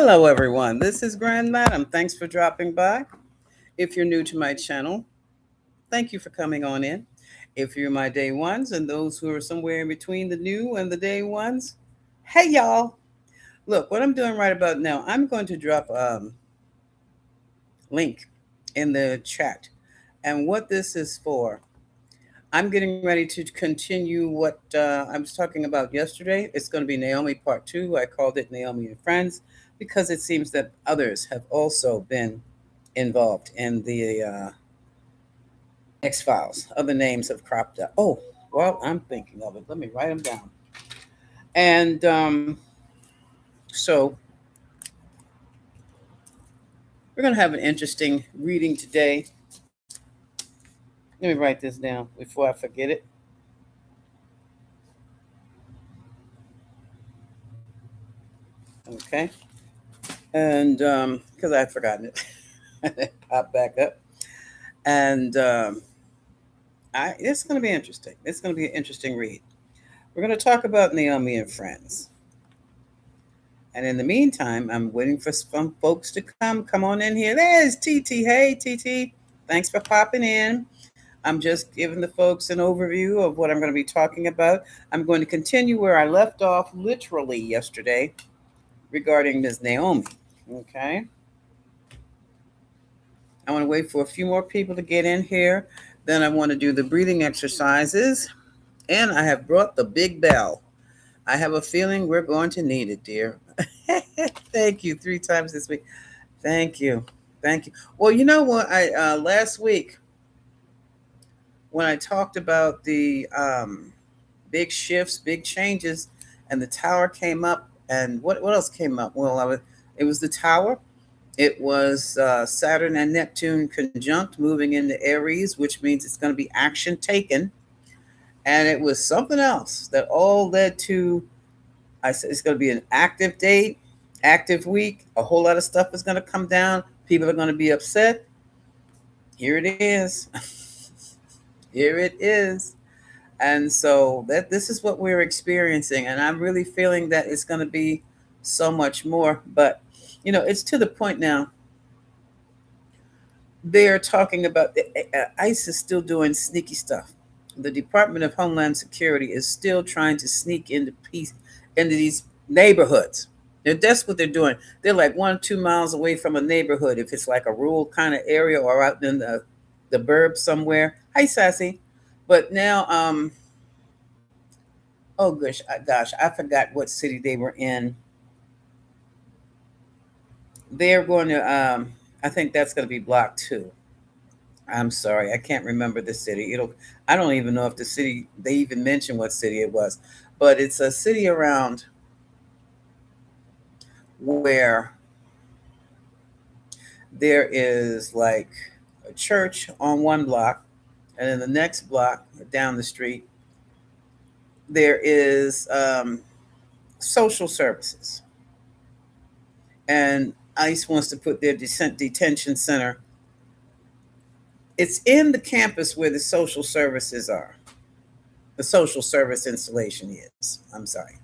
Hello, everyone. This is Grand Madam. Thanks for dropping by. If you're new to my channel, thank you for coming on in. If you're my day ones and those who are somewhere in between the new and the day ones, hey, y'all. Look, what I'm doing right about now, I'm going to drop a link in the chat. And what this is for, I'm getting ready to continue what I was talking about yesterday. It's going to be Naomi Part 2. I called it Naomi and Friends because it seems that others have also been involved in the X Files. Other names have cropped up. Oh, well, I'm thinking of it. Let me write them down. And so we're going to have an interesting reading today. Let me write this down before I forget it. Okay. And because I had forgotten it, it popped back up. And it's going to be interesting. It's going to be an interesting read. We're going to talk about Naomi and Friends. And in the meantime, I'm waiting for some folks to come. Come on in here. There's TT. Hey, TT. Thanks for popping in. I'm just giving the folks an overview of what I'm going to be talking about. I'm going to continue where I left off literally yesterday regarding Ms. Naomi. Okay. I want to wait for a few more people to get in here. Then I want to do the breathing exercises. And I have brought the big bell. I have a feeling we're going to need it, dear. Thank you 3 times this week. Thank you. Thank you. Well, you know what? I last week when I talked about the big shifts, big changes, and the tower came up, and what else came up? Well, it was the tower. It was Saturn and Neptune conjunct, moving into Aries, which means it's going to be action taken. And it was something else that all led to, I said, it's going to be an active date, active week. A whole lot of stuff is going to come down. People are going to be upset. Here it is. Here it is. And so this is what we're experiencing. And I'm really feeling that it's going to be so much more. But, it's to the point now. They're talking about ICE is still doing sneaky stuff. The Department of Homeland Security is still trying to sneak into these neighborhoods. That's what they're doing. They're like 1 or 2 miles away from a neighborhood. If it's like a rural kind of area or out in the burbs somewhere. Hi, Sassy. But now, oh gosh, I forgot what city they were in. They're going to, I think that's going to be block 2. I'm sorry, I can't remember the city. I don't even know if the city, they even mentioned what city it was, but it's a city around where there is like a church on one block, and in the next block down the street, there is social services. And ICE wants to put their detention center. It's in the campus where the social services are. The social service installation is. I'm sorry.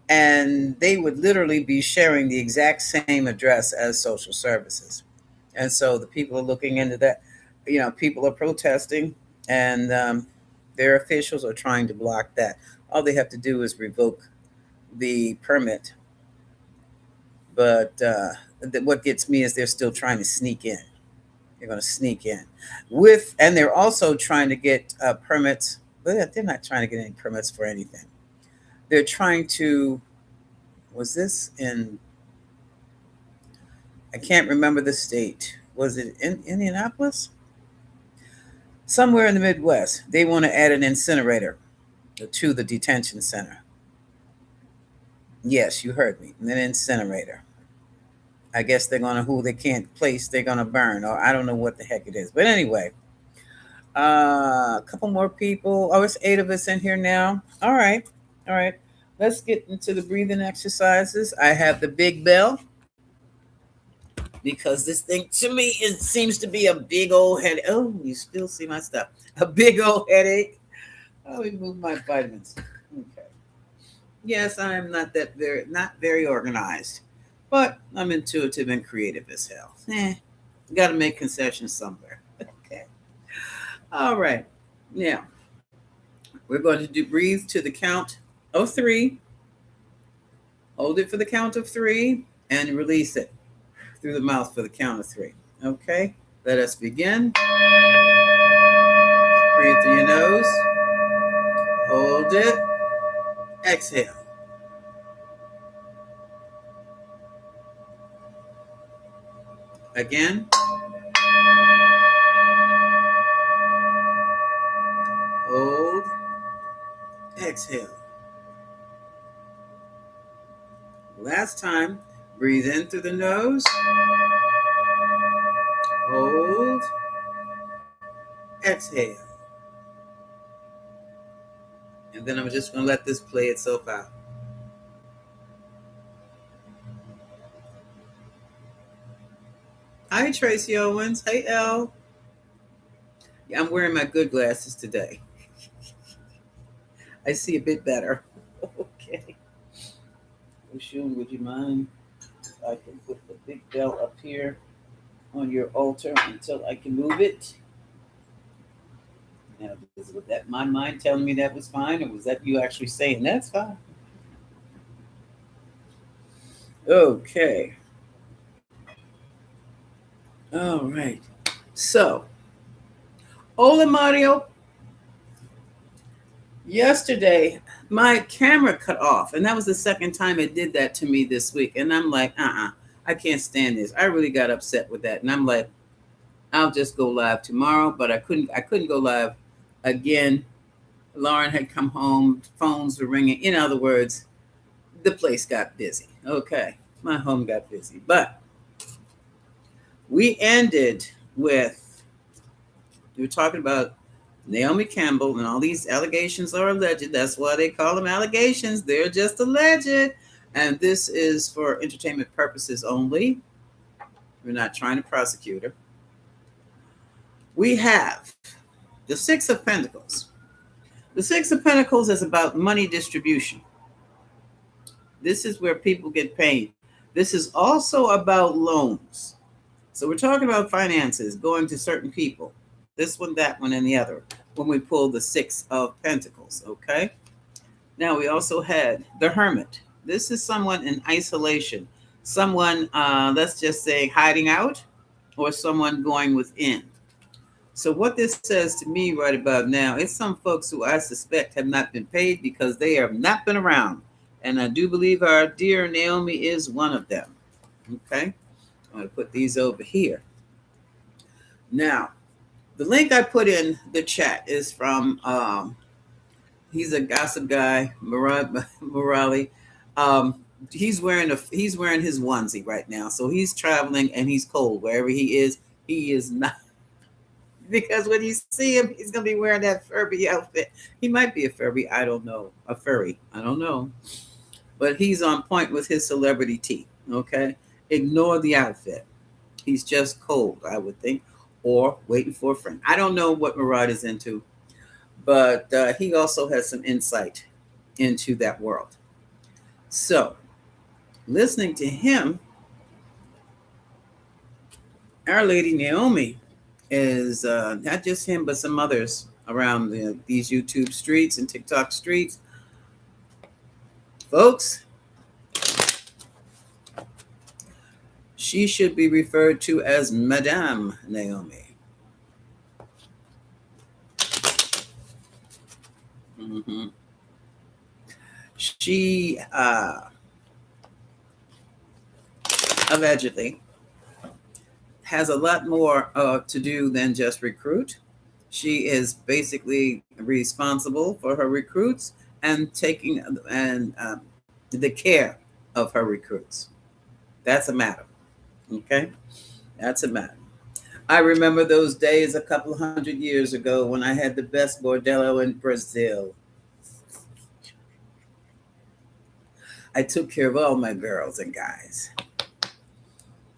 And they would literally be sharing the exact same address as social services. And so the people are looking into that. People are protesting, and their officials are trying to block that. All they have to do is revoke the permit. But what gets me is they're still trying to sneak in. They're going to sneak in and they're also trying to get permits. But they're not trying to get any permits for anything. They're trying to. Was this in? I can't remember the state. Was it in Indianapolis? Somewhere in the Midwest. They want to add an incinerator to the detention center. Yes, you heard me. An incinerator. I guess who they can't place, they're going to burn. Or I don't know what the heck it is. But anyway, a couple more people. Oh, it's 8 of us in here now. All right. All right. Let's get into the breathing exercises. I have the big bell because this thing to me seems to be a big old headache. Oh, you still see my stuff. A big old headache. Oh, let me move my vitamins. Okay. Yes, I am not very organized. but I'm intuitive and creative as hell. Got to make concessions somewhere. Okay. All right. Now, we're going to do breathe to the count of three. Hold it for the count of three and release it through the mouth for the count of three. Okay. Let us begin. Breathe through your nose. Hold it. Exhale. Again. Hold. Exhale. Last time, breathe in through the nose. Hold. Exhale. And then I'm just going to let this play itself out. Hi, Tracy Owens. Hey, Elle. Yeah, I'm wearing my good glasses today. I see a bit better. Okay. Oshun, would you mind if I can put the big bell up here on your altar until I can move it? Now, was that my mind telling me that was fine, or was that you actually saying that's fine? Okay. All right. So, hola Mario. Yesterday, my camera cut off, and that was the second time it did that to me this week. And I'm like, I can't stand this. I really got upset with that, and I'm like, I'll just go live tomorrow. But I couldn't go live again. Lauren had come home, phones were ringing. In other words, the place got busy. Okay, my home got busy, but we ended with, we were talking about Naomi Campbell, and all these allegations are alleged. That's why they call them allegations. They're just alleged. And this is for entertainment purposes only. We're not trying to prosecute her. We have the Six of Pentacles. The Six of Pentacles is about money distribution. This is where people get paid. This is also about loans. So we're talking about finances going to certain people. This one, that one, and the other, when we pull the Six of Pentacles, okay? Now, we also had the Hermit. This is someone in isolation, someone, let's just say, hiding out, or someone going within. So what this says to me right about now, it's some folks who I suspect have not been paid because they have not been around. And I do believe our dear Naomi is one of them, okay? I'm going to put these over here. Now, the link I put in the chat is from, he's a gossip guy, Morale. He's wearing his onesie right now. So he's traveling and he's cold. Wherever he is not. Because when you see him, he's going to be wearing that Furby outfit. He might be a Furby. I don't know. A furry. I don't know. But he's on point with his celebrity tea. Okay? Ignore the outfit. He's just cold, I would think. Or waiting for a friend. I don't know what Murad is into, but he also has some insight into that world. So, listening to him, Our Lady Naomi is not just him, but some others around these YouTube streets and TikTok streets. Folks, she should be referred to as Madame Naomi. Mm-hmm. She allegedly has a lot more to do than just recruit. She is basically responsible for her recruits and taking the care of her recruits. That's a matter. Okay? That's a matter. I remember those days a couple of 100 years ago when I had the best bordello in Brazil. I took care of all my girls and guys.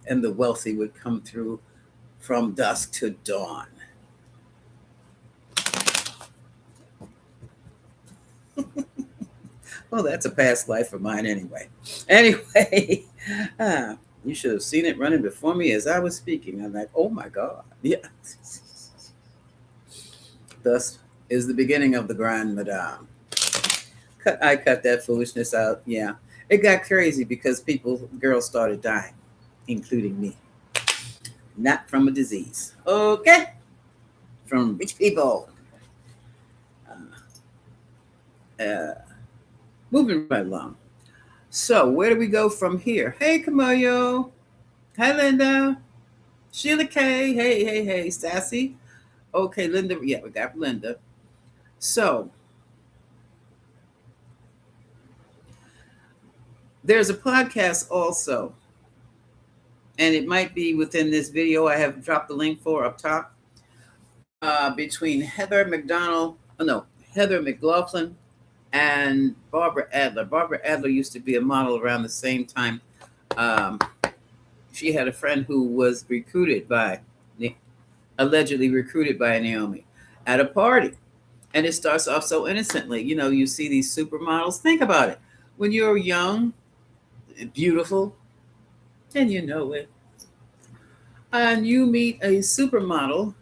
And the wealthy would come through from dusk to dawn. Well, that's a past life of mine anyway. Anyway, you should have seen it running before me as I was speaking. I'm like, oh my God. Yeah. Thus is the beginning of the grand madame. I cut that foolishness out. Yeah. It got crazy because girls started dying, including me. Not from a disease. Okay. From rich people. Uh, moving right along. So where do we go from here? Hey, Kamoyo. Hi, Linda. Sheila K. Hey, Sassy. Okay, Linda. Yeah, we got Linda. So there's a podcast also, and it might be within this video. I have dropped the link for up top. Between Heather McLaughlin and Barbara Adler. Barbara Adler used to be a model around the same time. She had a friend who was allegedly recruited by Naomi at a party. And it starts off so innocently. You know, you see these supermodels. Think about it. When you're young, beautiful, and you know it, and you meet a supermodel,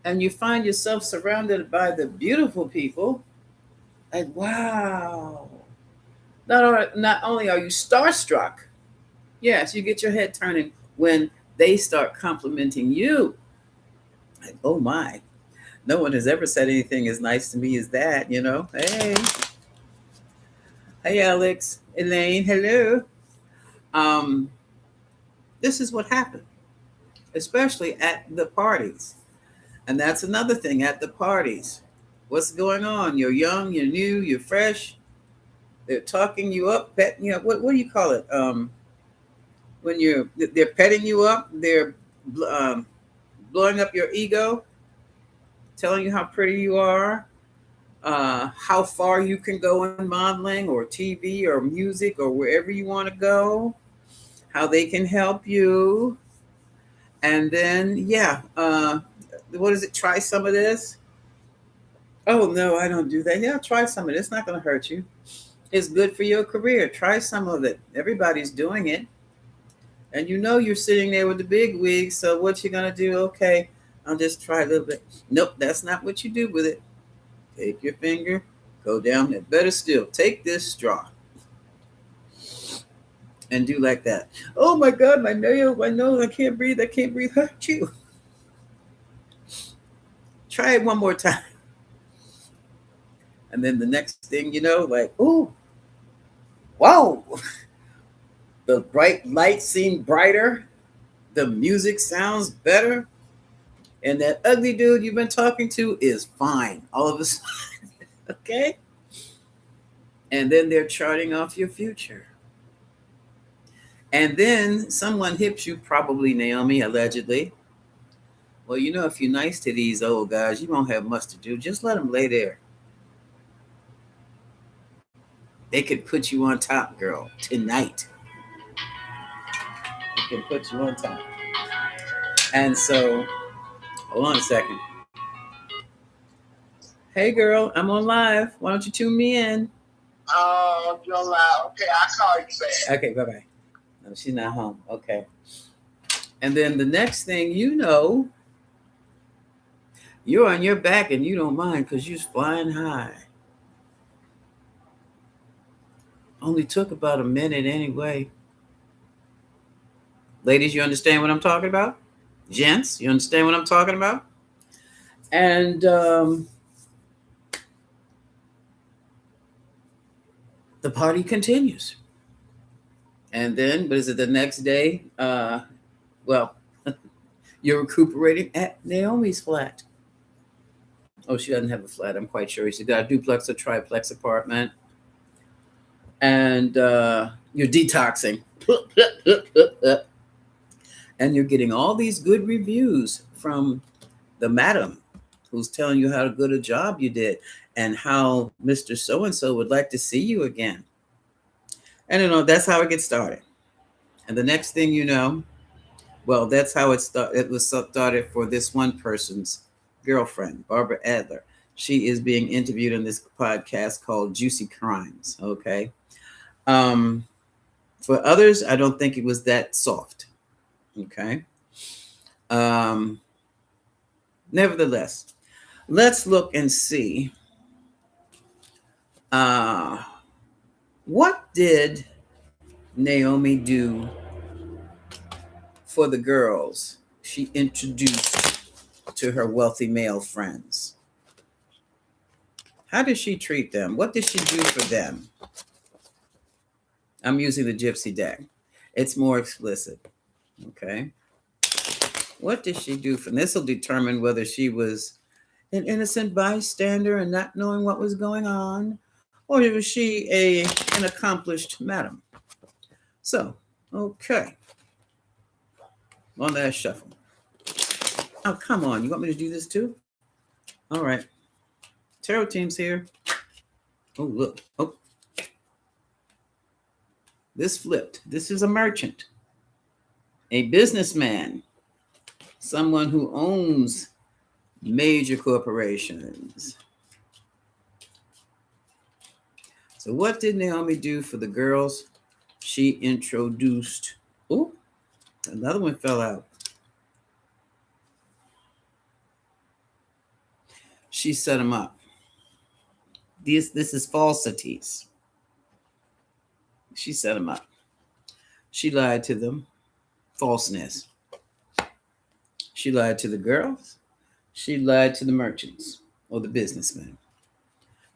and you find yourself surrounded by the beautiful people, like, wow. Not only are you starstruck, yes, you get your head turning when they start complimenting you. Like, oh my, no one has ever said anything as nice to me as that, you know? Hey, Alex, Elaine, hello. This is what happened, especially at the parties. And that's another thing at the parties. What's going on? You're young, you're new, you're fresh. They're talking you up, petting you up. What do you call it? When they're petting you up, they're blowing up your ego, telling you how pretty you are, how far you can go in modeling or TV or music or wherever you want to go, how they can help you. And then, what is it? Try some of this. Oh, no, I don't do that. Yeah, try some of it. It's not going to hurt you. It's good for your career. Try some of it. Everybody's doing it. And you know you're sitting there with the big wigs. So what you going to do? Okay, I'll just try a little bit. Nope, that's not what you do with it. Take your finger, go down there. Better still, take this straw and do like that. Oh my God, my nose, I can't breathe. Hurt you. Try it one more time. And then the next thing you know, like, ooh, whoa. The bright lights seem brighter. The music sounds better. And that ugly dude you've been talking to is fine all of a sudden. Okay? And then they're charting off your future. And then someone hips you, probably Naomi, allegedly. Well, you know, if you're nice to these old guys, you won't have much to do. Just let them lay there. They could put you on top, girl, tonight. They can put you on top. And so, hold on a second. Hey, girl, I'm on live. Why don't you tune me in? Oh, you're loud. Okay, I'll call you back. Okay, bye-bye. No, she's not home. Okay. And then the next thing you know, you're on your back and you don't mind because you're flying high. Only took about a minute anyway. Ladies, you understand what I'm talking about? Gents, you understand what I'm talking about? And the party continues. And then, what is it, the next day? You're recuperating at Naomi's flat. Oh, she doesn't have a flat, I'm quite sure. She's got a duplex or triplex apartment. And you're detoxing. And you're getting all these good reviews from the madam who's telling you how good a job you did and how Mr. So-and-so would like to see you again. And that's how it gets started. And the next thing you know, well, that's how it started. It was started for this one person's girlfriend, Barbara Adler. She is being interviewed in this podcast called Juicy Crimes. Okay. Um, for others, I don't think it was that soft. Okay. Um, Nevertheless, let's look and see. Uh, what did Naomi do for the girls she introduced to her wealthy male friends? How did she treat them? What did she do for them? I'm using the Gypsy deck. It's more explicit. Okay. What did she do for them? This will determine whether she was an innocent bystander and not knowing what was going on, or was she an accomplished madam? So, okay. On that shuffle. Oh, come on. You want me to do this too? All right. Tarot team's here. Oh, look. Oh, this flipped. This is a merchant, a businessman, someone who owns major corporations. So, what did Naomi do for the girls she introduced? Oh, another one fell out. She set them up. This is falsities. She set them up. She lied to them. Falseness. She lied to the girls. She lied to the merchants or the businessmen.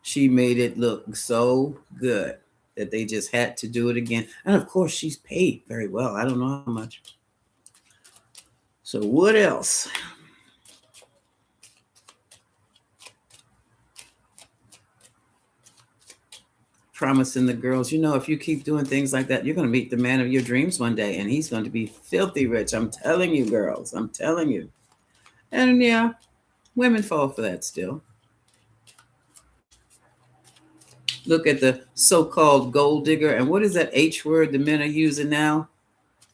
She made it look so good that they just had to do it again. And of course, she's paid very well. I don't know how much. So, what else? Promising the girls, if you keep doing things like that, you're going to meet the man of your dreams one day, and he's going to be filthy rich. I'm telling you, girls. I'm telling you. And yeah, women fall for that still. Look at the so-called gold digger. And what is that H word the men are using now?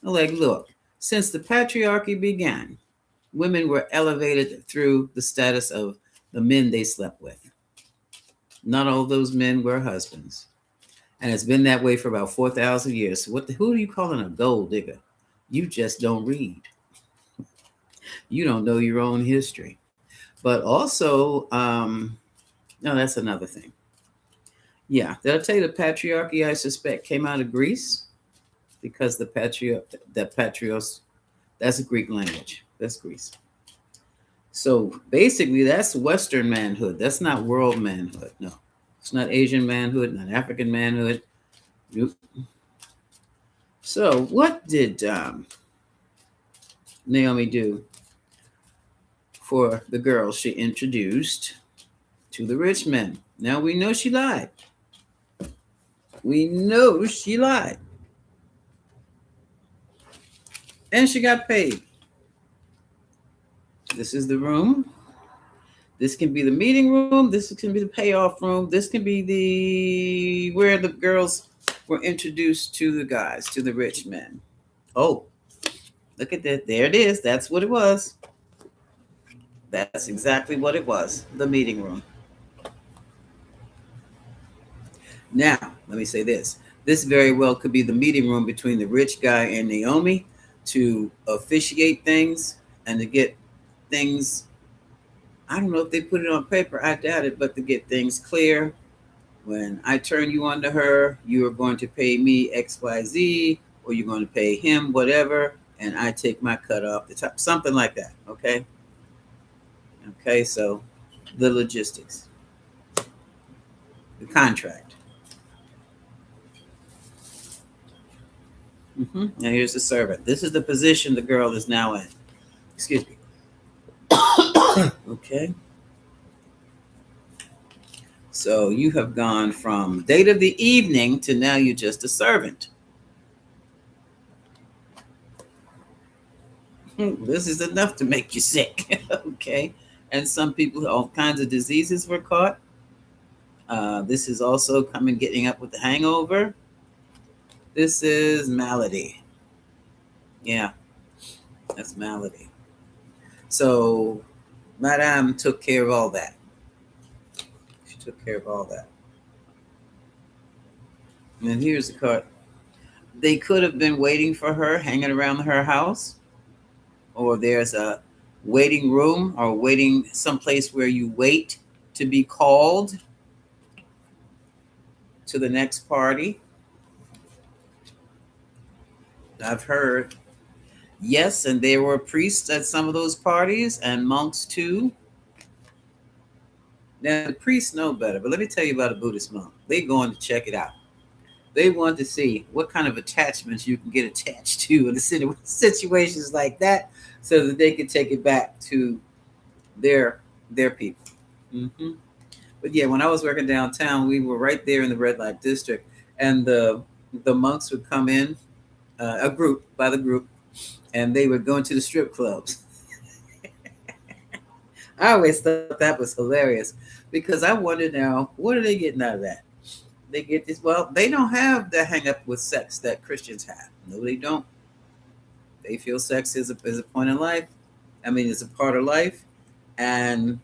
Like, look, since the patriarchy began, women were elevated through the status of the men they slept with. Not all those men were husbands. And it's been that way for about 4,000 years. So who are you calling a gold digger? You just don't read. You don't know your own history. But also, no, that's another thing. Yeah, did I tell you the patriarchy, I suspect, came out of Greece? Because the patrios, that's a Greek language. That's Greece. So basically, that's Western manhood. That's not world manhood. No, it's not Asian manhood, not African manhood. Nope. So what did Naomi do for the girls she introduced to the rich men? Now we know she lied. We know she lied. And she got paid. This is the room. This can be the meeting room. This can be the payoff room. This can be where the girls were introduced to the guys, to the rich men. Oh, look at that. There it is. That's what it was. That's exactly what it was. The meeting room. Now, let me say this. This very well could be the meeting room between the rich guy and Naomi to officiate things and to get things. I don't know if they put it on paper. I doubt it, but to get things clear. When I turn you on to her, you are going to pay me XYZ, or you're going to pay him whatever, and I take my cut off the top. Something like that, okay? Okay, so the logistics. The contract. Now here's the servant. This is the position the girl is now in. Excuse me. Okay. So you have gone from date of the evening to now you're just a servant. This is enough to make you sick. Okay. And some people, all kinds of diseases were caught. This is also coming, getting up with the hangover. This is malady. Yeah, that's malady. So Madame took care of all that. Took care of all that. And here's the card. They could have been waiting for her, hanging around her house, or there's a waiting room or waiting someplace where you wait to be called to the next party. I've heard, yes, and there were priests at some of those parties and monks too. Now the priests know better, but let me tell you about a Buddhist monk. They going to check it out. They want to see what kind of attachments you can get attached to in situations like that, so that they can take it back to their people. Hmm. But yeah, when I was working downtown, we were right there in the red light district, and the monks would come in, a group by the group, and they would go into the strip clubs. I always thought that was hilarious because I wonder now, what are they getting out of that? They get this. Well, they don't have the hang up with sex that Christians have. No, they don't. They feel sex is a point in life. I mean, it's a part of life, and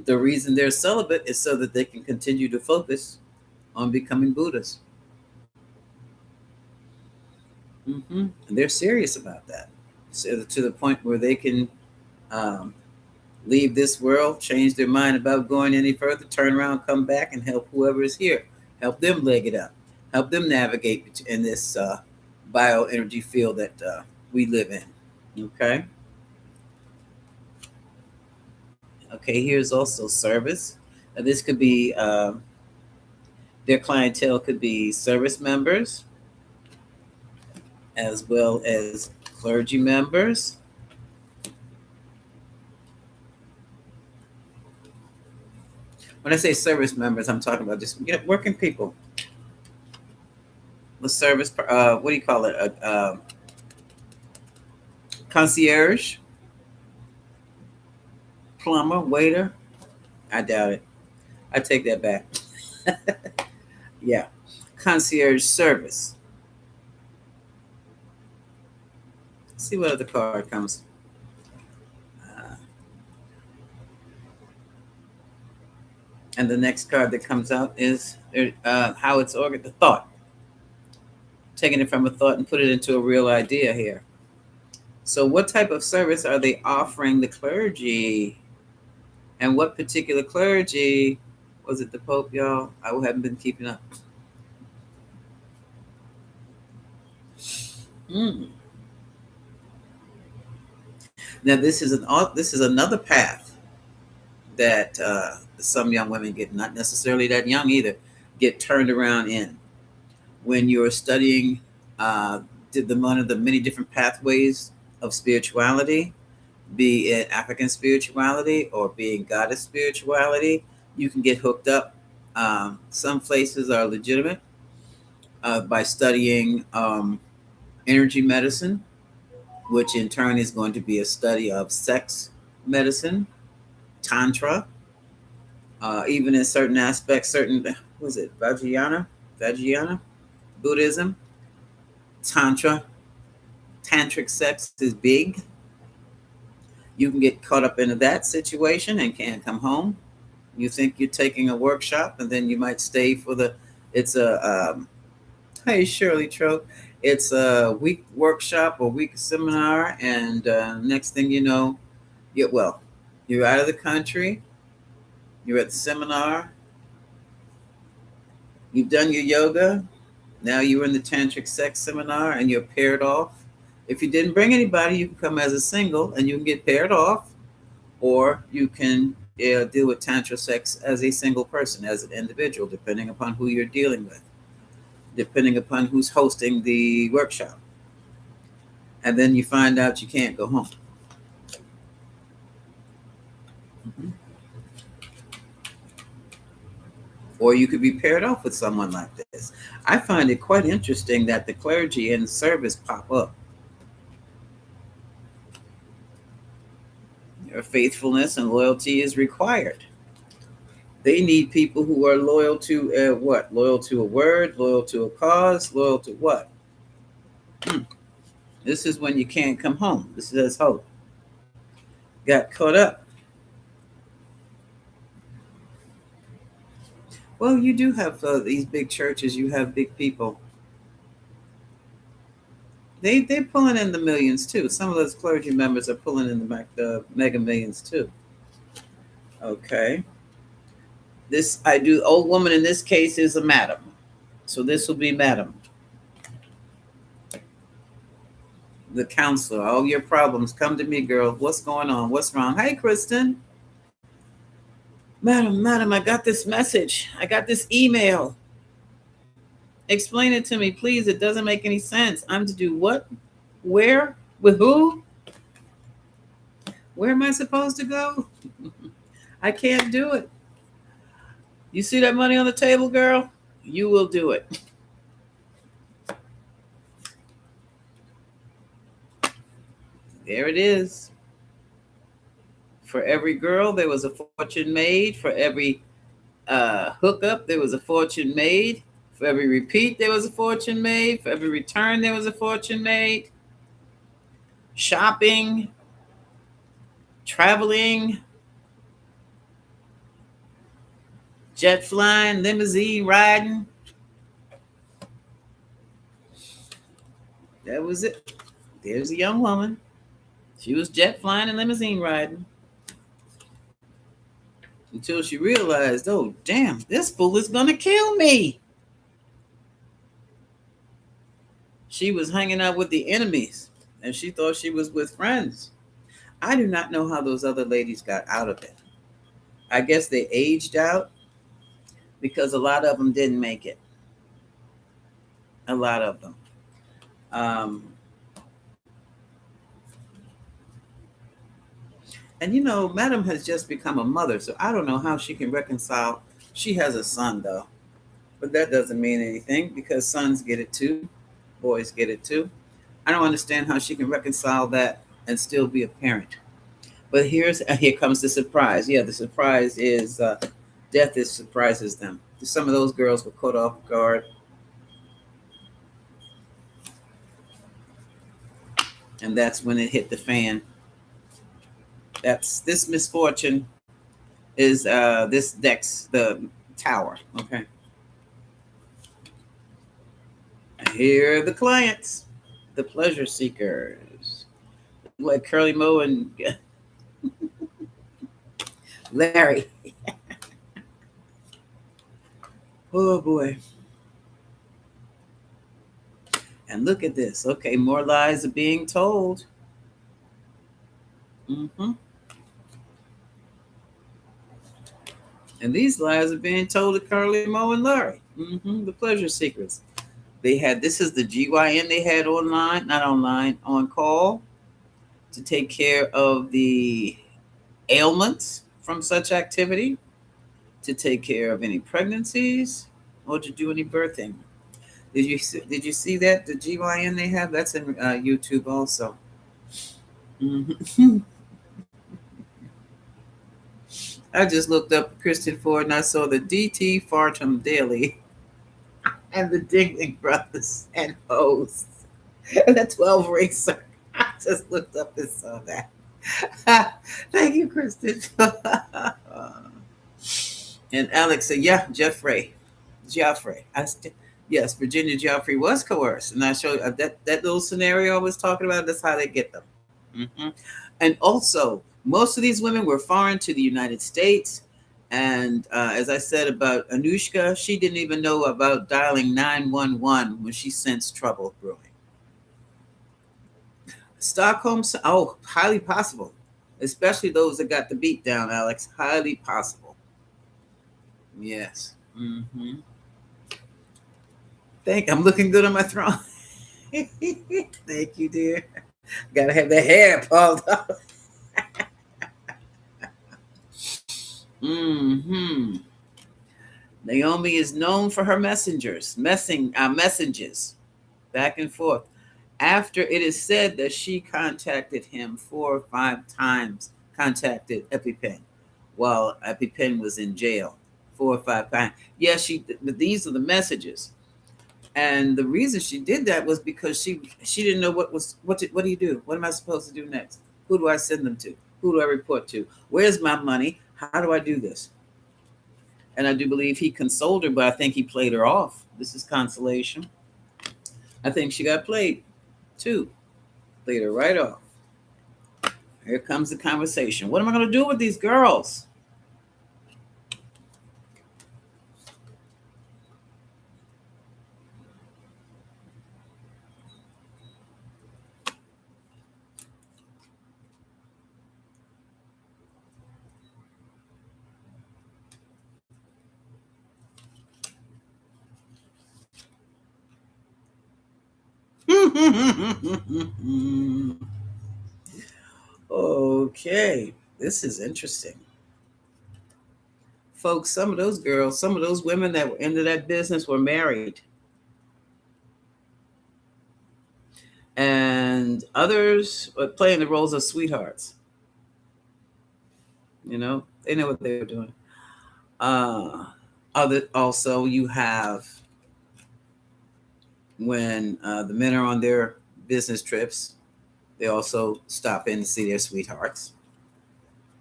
the reason they're celibate is so that they can continue to focus on becoming Buddhists. And they're serious about that, so to the point where they can um, leave this world, change their mind about going any further, turn around, come back, and help whoever is here. Help them leg it up. Help them navigate in this bioenergy field that we live in. Okay. Okay. Here's also service. This could be their clientele could be service members as well as clergy members. When I say service members, I'm talking about just working people. The service, what do you call it? Concierge, plumber, waiter. I doubt it. I take that back. Yeah, concierge service. Let's see what other card comes. Uh, and the next card that comes out is how it's ordered. The thought, taking it from a thought and put it into a real idea here. So, what type of service are they offering the clergy? And what particular clergy? Was it the Pope, y'all? I haven't been keeping up. Mm. Now, this is another path that some young women get, not necessarily that young either, get turned around in when you're studying one of the many different pathways of spirituality, be it African spirituality or being goddess spirituality. You can get hooked up. Some places are legitimate by studying energy medicine, which in turn is going to be a study of sex medicine, tantra, even in certain aspects, was it Vajrayana Buddhism, tantra, tantric sex is big. You can get caught up into that situation and can't come home. You think you're taking a workshop, and then you might stay for it's a hey Shirley Trope, it's a week workshop or week seminar, and next thing you know, you're out of the country, you're at the seminar, you've done your yoga, now you're in the tantric sex seminar, and you're paired off. If you didn't bring anybody, you can come as a single, and you can get paired off, or you can deal with tantra sex as a single person, as an individual, depending upon who you're dealing with, depending upon who's hosting the workshop. And then you find out you can't go home. Mm-hmm. Or you could be paired off with someone like this. I find it quite interesting that the clergy and service pop up. Your faithfulness and loyalty is required. They need people who are loyal to what? Loyal to a word, loyal to a cause, loyal to what? This is when you can't come home. This is hope. Got caught up. Well, you do have these big churches. You have big people. They're pulling in the millions too. Some of those clergy members are pulling in the mega millions too. Okay. This I do. Old woman in this case is a madam. So this will be madam, the counselor. All your problems come to me, girl. What's going on? What's wrong? Hey, Kristen. Madam, I got this message. I got this email. Explain it to me, please. It doesn't make any sense. I'm to do what? Where? With who? Where am I supposed to go? I can't do it. You see that money on the table, girl? You will do it. There it is. For every girl, there was a fortune made. For every hookup, there was a fortune made. For every repeat, there was a fortune made. For every return, there was a fortune made. Shopping, traveling, jet flying, limousine riding. That was it. There's a young woman. She was jet flying and limousine riding. Until she realized, oh, damn, this fool is going to kill me. She was hanging out with the enemies, and she thought she was with friends. I do not know how those other ladies got out of it. I guess they aged out because a lot of them didn't make it. A lot of them. And Madam has just become a mother, so I don't know how she can reconcile. She has a son, though, but that doesn't mean anything because sons get it too, boys get it too. I don't understand how she can reconcile that and still be a parent. But here comes the surprise. Yeah, the surprise is death surprises them. Some of those girls were caught off guard. And that's when it hit the fan. This misfortune is this Dex, the tower. Okay. Here are the clients, the pleasure seekers, like Curly Moe and Larry. Oh boy. And look at this. Okay, more lies are being told. And these lies are being told to Curly Moe and Larry, the pleasure seekers. This is the GYN they had online, not online, on call to take care of the ailments from such activity, to take care of any pregnancies, or to do any birthing. Did you see that, the GYN they have? That's in YouTube also. I just looked up Christian Ford and I saw the DT Fartum Daily and the Dingling Brothers and hosts. The 12 Racer. I just looked up and saw that. Thank you, Kristen. And Alex said, yeah, Geoffrey. Yes, Virginia Geoffrey was coerced. And I showed that little scenario I was talking about, that's how they get them. And also, most of these women were foreign to the United States. And as I said about Anushka, she didn't even know about dialing 911 when she sensed trouble brewing. Stockholm, highly possible. Especially those that got the beat down, Alex. Highly possible. Yes. I'm looking good on my throne. Thank you, dear. Gotta have the hair pulled up. Naomi is known for her messages back and forth. After it is said that she contacted him 4 or 5 times, contacted EpiPen while EpiPen was in jail 4 or 5 times. Yes, these are the messages. And the reason she did that was because she didn't know what do you do? What am I supposed to do next? Who do I send them to? Who do I report to? Where's my money? How do I do this? And I do believe he consoled her, but I think he played her off. This is consolation. I think she got played too. Played her right off. Here comes the conversation. What am I going to do with these girls? Okay, this is interesting. Folks, some of those girls, some of those women that were into that business were married. And others were playing the roles of sweethearts. They know what they were doing. Uh, also, you have when the men are on their business trips, they also stop in to see their sweethearts.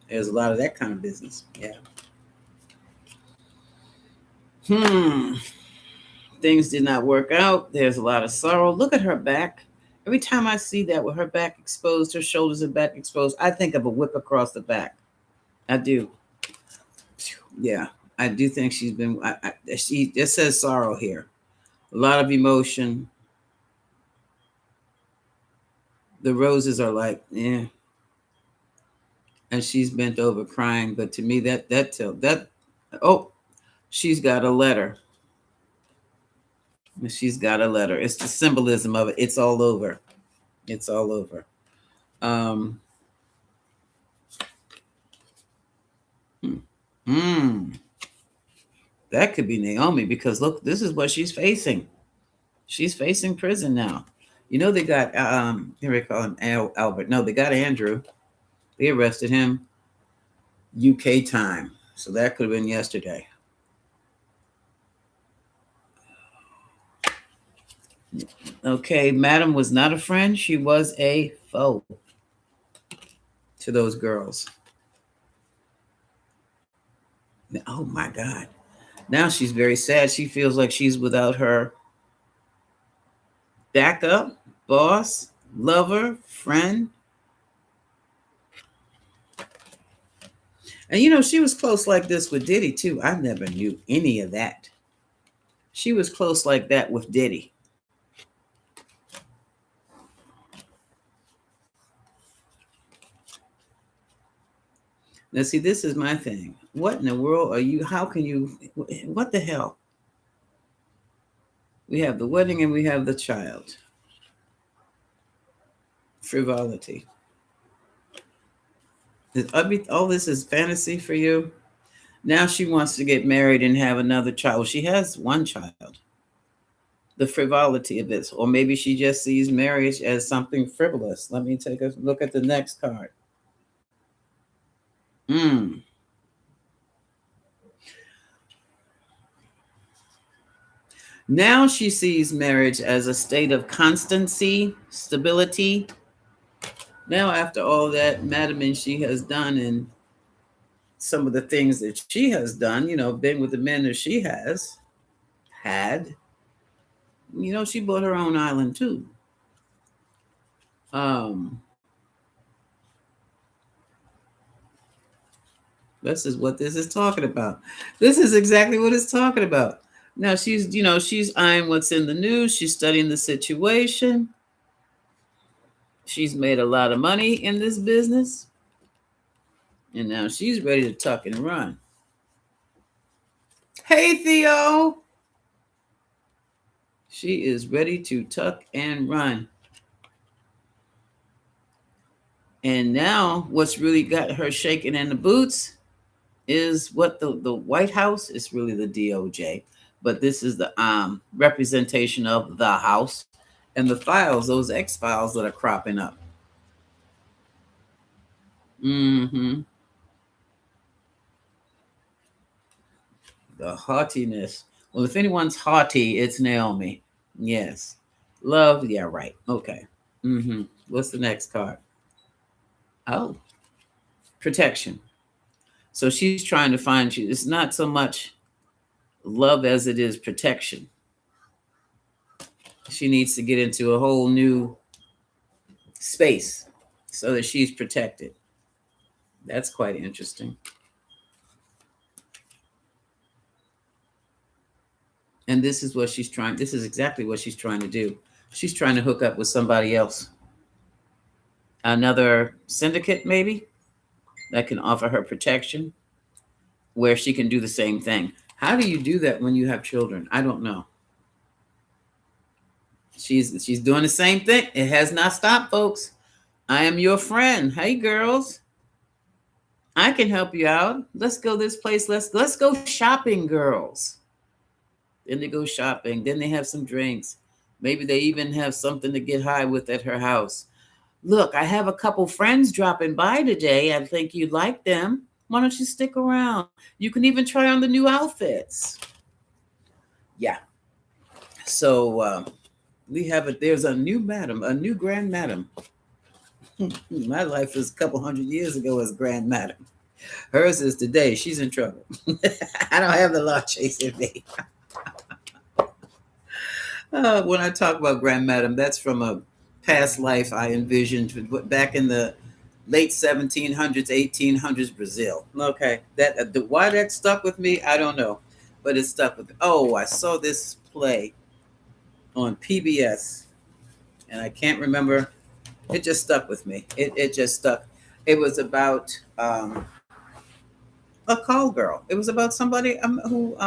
There's a lot of that kind of business. Yeah. Things did not work out. There's a lot of sorrow. Look at her back. Every time I see that with her back exposed, her shoulders and back exposed, I think of a whip across the back. I do. Yeah, I do think she's been. She it says sorrow here. A lot of emotion. The roses are like, yeah, and she's bent over crying. But to me, that oh, she's got a letter. She's got a letter. It's the symbolism of it. It's all over. It's all over. Um, that could be Naomi because look, this is what she's facing. She's facing prison now. They got here we call him Albert. No, they got Andrew. They arrested him UK time. So that could have been yesterday. Okay, Madam was not a friend. She was a foe to those girls. Oh my God. Now she's very sad. She feels like she's without her backup, boss, lover, friend. And she was close like this with Diddy too. I never knew any of that. She was close like that with Diddy. Now, see, this is my thing. What in the world are you? How can you? What the hell? We have the wedding and we have the child. Frivolity. All this is fantasy for you. Now she wants to get married and have another child. Well, she has one child. The frivolity of this, or maybe she just sees marriage as something frivolous. Let me take a look at the next card. Now she sees marriage as a state of constancy, stability. Now, after all that Madam and she has done and some of the things that she has done, been with the men that she has had, she bought her own island too. This is what this is talking about. This is exactly what it's talking about. Now she's eyeing what's in the news. She's studying the situation. She's made a lot of money in this business. And now she's ready to tuck and run. Hey, Theo. She is ready to tuck and run. And now what's really got her shaking in the boots is what the White House is really the DOJ. But this is the representation of the House and the files, those X files that are cropping up. The haughtiness. Well, if anyone's haughty, it's Naomi. Yes. Love. Yeah, right. Okay. What's the next card? Oh, protection. So she's trying to find you. It's not so much love as it is protection. She needs to get into a whole new space so that she's protected. That's quite interesting. And this is what she's trying, this is exactly what she's trying to do. She's trying to hook up with somebody else, another syndicate maybe, that can offer her protection where she can do the same thing. How do you do that when you have children? I don't know. She's doing the same thing. It has not stopped, folks. I am your friend. Hey girls, I can help you out. Let's go this place. Let's go shopping, girls. Then they go shopping. Then they have some drinks. Maybe they even have something to get high with at her house. Look, I have a couple friends dropping by today. I think you'd like them. Why don't you stick around? You can even try on the new outfits. Yeah. So we have it. There's a new madam, a new grand madam. My life was a couple hundred years ago as grand madam. Hers is today. She's in trouble. I don't have the law chasing me. When I talk about grand madam, that's from a past life I envisioned back in the late 1700s, 1800s Brazil. Okay, that why that stuck with me, I don't know, but it stuck with me. Oh, I saw this play on PBS, and I can't remember. It just stuck with me. It just stuck. It was about a call girl. It was about somebody who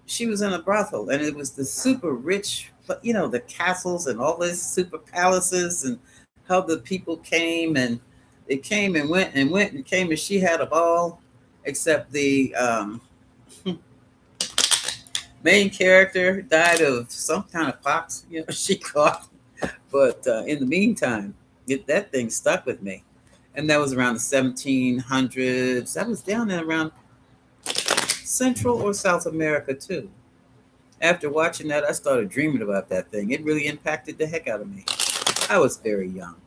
she was in a brothel, and it was the super rich, the castles and all these super palaces, and how the people came and they came and went and went and came, and she had a ball, except the main character died of some kind of pox, she caught. But in the meantime, that thing stuck with me, and that was around the 1700s. That was down in around Central or South America too. After watching that, I started dreaming about that thing. It really impacted the heck out of me. I was very young,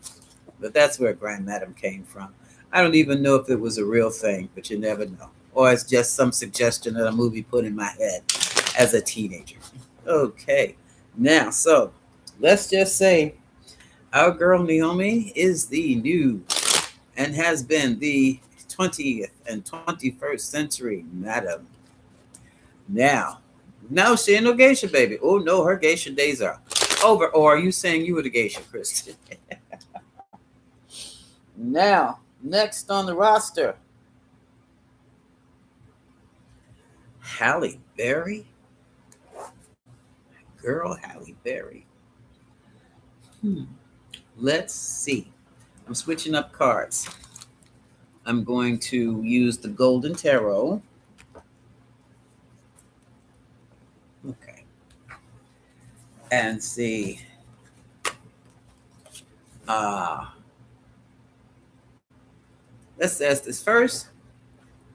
but that's where Grand Madam came from. I don't even know if it was a real thing, but you never know. Or it's just some suggestion that a movie put in my head as a teenager. Okay, now, so let's just say our girl Naomi is the new and has been the 20th and 21st century madam. Now, no, she ain't no geisha, baby. Oh, no, her geisha days are over. Or are you saying you were the geisha, Kristen? Now, next on the roster, Halle Berry. Girl, Halle Berry. Let's see. I'm switching up cards. I'm going to use the Golden Tarot. Okay. And see. Let's ask this first.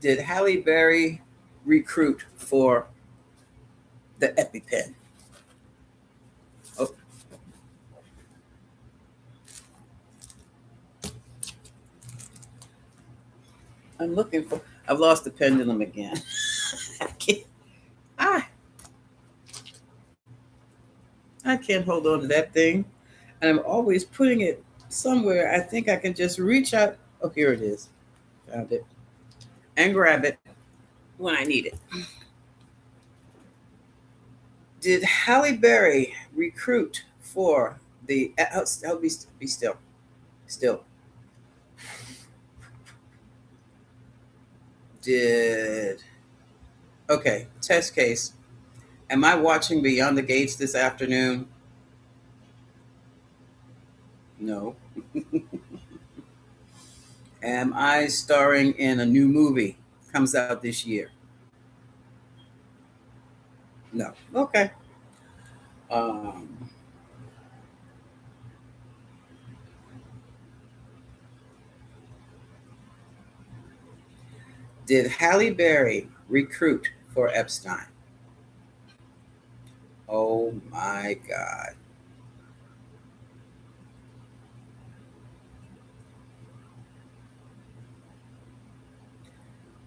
Did Halle Berry recruit for the EpiPen? Oh. I'm looking for. I've lost the pendulum again. I can't hold on to that thing, and I'm always putting it somewhere. I think I can just reach out. Oh, here it is. Found it and grab it when I need it. Did Halle Berry recruit for the? I'll be still. Did okay? Test case. Am I watching Beyond the Gates this afternoon? No. Am I starring in a new movie? Comes out this year? No. Okay. Um, did Halle Berry recruit for Epstein? Oh my God.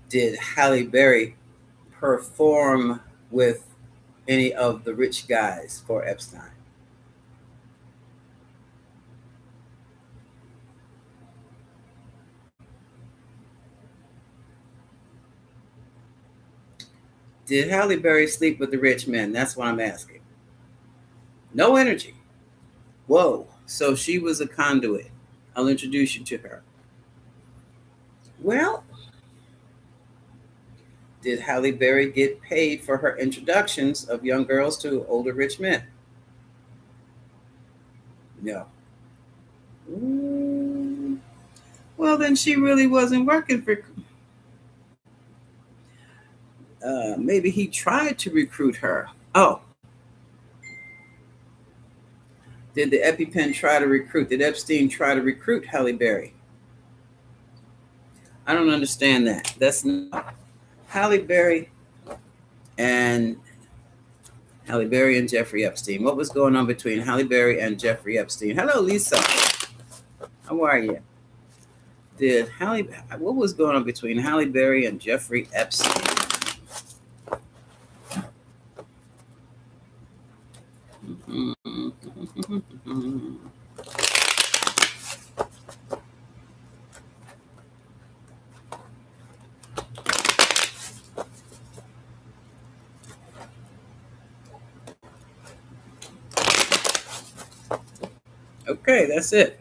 Did Halle Berry perform with any of the rich guys for Epstein? Did Halle Berry sleep with the rich men? That's what I'm asking. No energy. Whoa. So she was a conduit. I'll introduce you to her. Well, did Halle Berry get paid for her introductions of young girls to older rich men? No. Ooh. Well, then she really wasn't working for. Maybe he tried to recruit her. Oh, did the EpiPen try to recruit? Did Epstein try to recruit Halle Berry? I don't understand that. That's not Halle Berry and Halle Berry and Jeffrey Epstein. What was going on between Halle Berry and Jeffrey Epstein? Hello, Lisa. How are you? What was going on between Halle Berry and Jeffrey Epstein? Okay, that's it.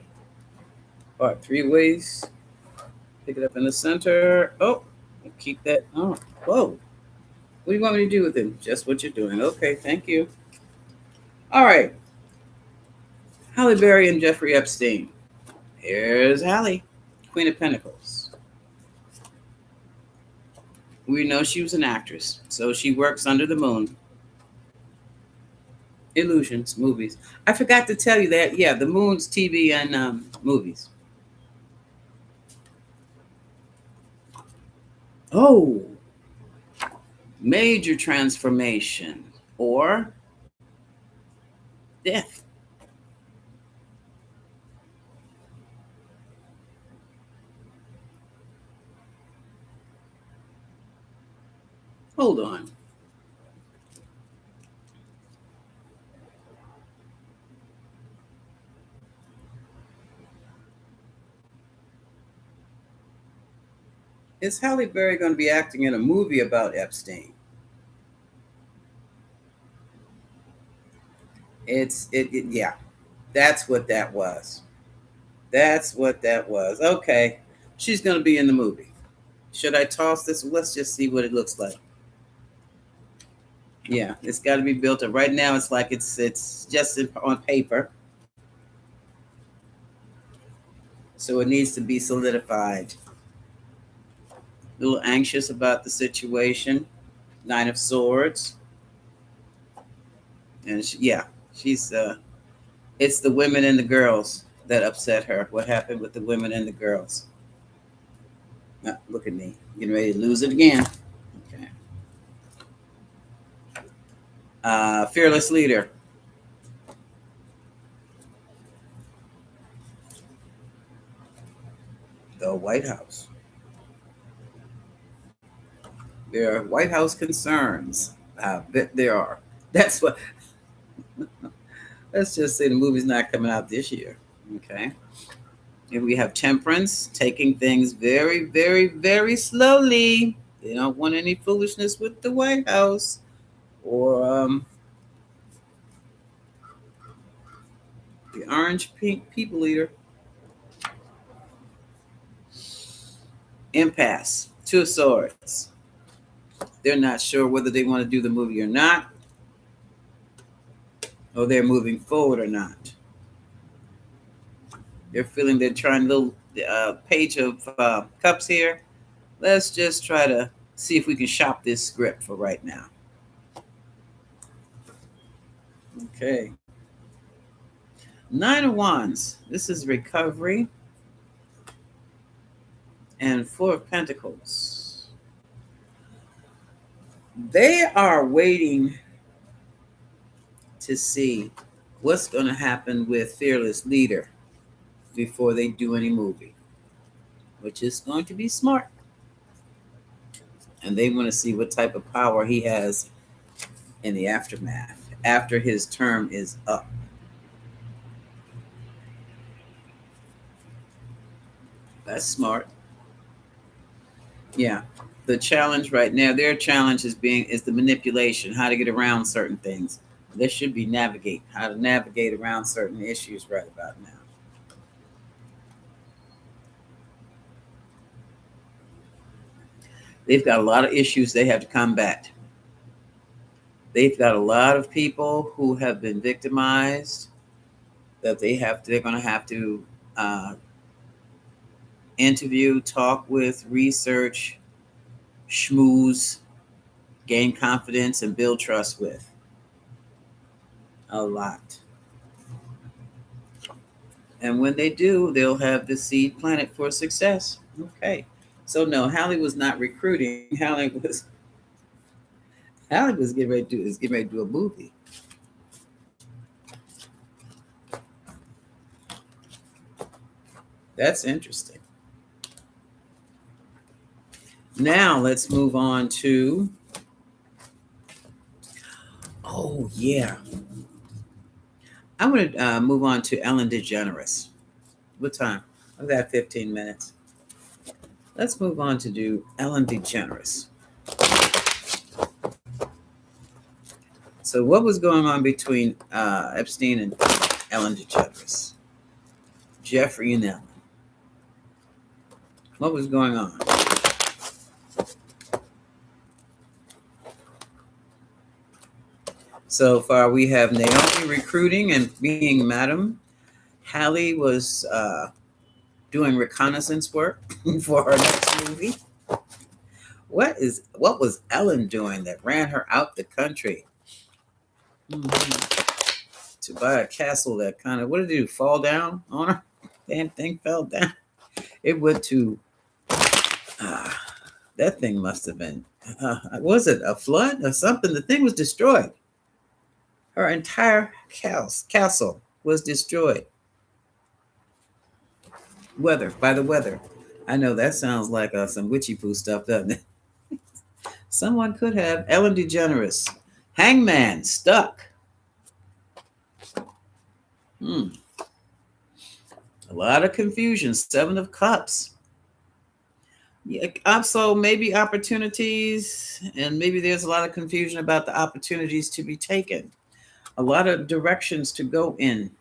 All right, 3 ways. Pick it up in the center. Oh, keep that. Oh, whoa. What do you want me to do with it? Just what you're doing. Okay, thank you. All right. Halle Berry and Jeffrey Epstein. Here's Halle, Queen of Pentacles. We know she was an actress, so she works under the moon. Illusions, movies. I forgot to tell you that. Yeah, the moon's TV and movies. Oh, major transformation or death. Hold on. Is Halle Berry going to be acting in a movie about Epstein? Yeah. That's what that was. That's what that was. Okay. She's going to be in the movie. Should I toss this? Let's just see what it looks like. Yeah, it's got to be built up. Right now, it's like it's just on paper. So it needs to be solidified. A little anxious about the situation. 9 of Swords. And she's it's the women and the girls that upset her. What happened with the women and the girls? Look at me, getting ready to lose it again. Okay. Fearless leader. The White House. There are White House concerns. I bet there are. That's what. Let's just say the movie's not coming out this year. Okay. And we have Temperance, taking things very, very, very slowly. They don't want any foolishness with the White House. Or the Orange Pink People Eater. Impasse. 2 of Swords. They're not sure whether they want to do the movie or not, or they're moving forward or not. They're feeling they're trying little Page of Cups here. Let's just try to see if we can shop this script for right now. Okay. 9 of Wands. This is recovery. And 4 of Pentacles. They are waiting to see what's going to happen with Fearless Leader before they do any movie, which is going to be smart. And they want to see what type of power he has in the aftermath after his term is up. That's smart. Yeah. The challenge right now, their challenge is the manipulation, how to get around certain things. This should be navigate, how to navigate around certain issues right about now. They've got a lot of issues they have to combat. They've got a lot of people who have been victimized that they're going to have to uh, interview, talk with, research, schmooze, gain confidence, and build trust with. A lot. And when they do, they'll have the seed planted for success. Okay. So no, Halle was not recruiting. Halle was getting ready to do a movie. That's interesting. Now let's move on to, oh yeah, I want to move on to Ellen DeGeneres. What time? I've got 15 minutes. Let's move on to do Ellen DeGeneres. So what was going on between Epstein and Ellen DeGeneres? Jeffrey and Ellen. What was going on? So far, we have Naomi recruiting and being madam. Halle was doing reconnaissance work for her next movie. What was Ellen doing that ran her out the country? To buy a castle that kind of, what did it do? Fall down on her? Damn thing fell down. It went to, that thing must have been, was it a flood or something? The thing was destroyed. Her entire castle was destroyed. By the weather. I know that sounds like some witchy poo stuff, doesn't it? Someone could have. Ellen DeGeneres. Hangman, stuck. A lot of confusion. 7 of Cups. Yeah, also maybe opportunities, and maybe there's a lot of confusion about the opportunities to be taken. A lot of directions to go in.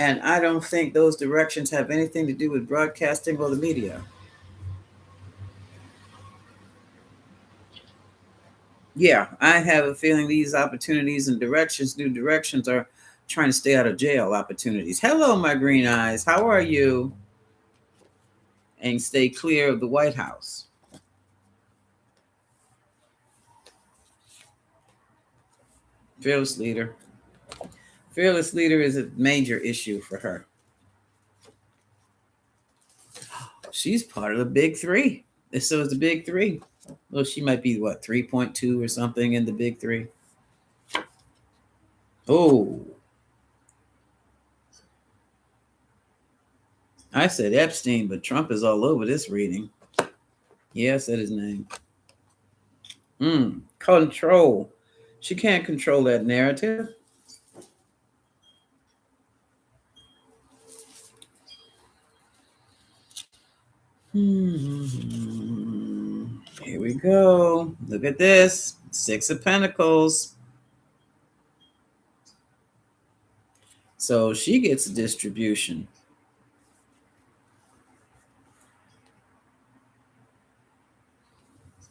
And I don't think those directions have anything to do with broadcasting or the media. Yeah, I have a feeling these opportunities and new directions are trying to stay out of jail opportunities. Hello, my green eyes. How are you? And stay clear of the White House. Fearless leader. Fearless leader is a major issue for her. She's part of the big 3. So it's the big 3. Well, she might be what, 3.2 or something in the big 3. Oh, I said Epstein, but Trump is all over this reading. Yeah, I said his name. Control. She can't control that narrative. Here we go. Look at this. 6 of Pentacles. So she gets a distribution.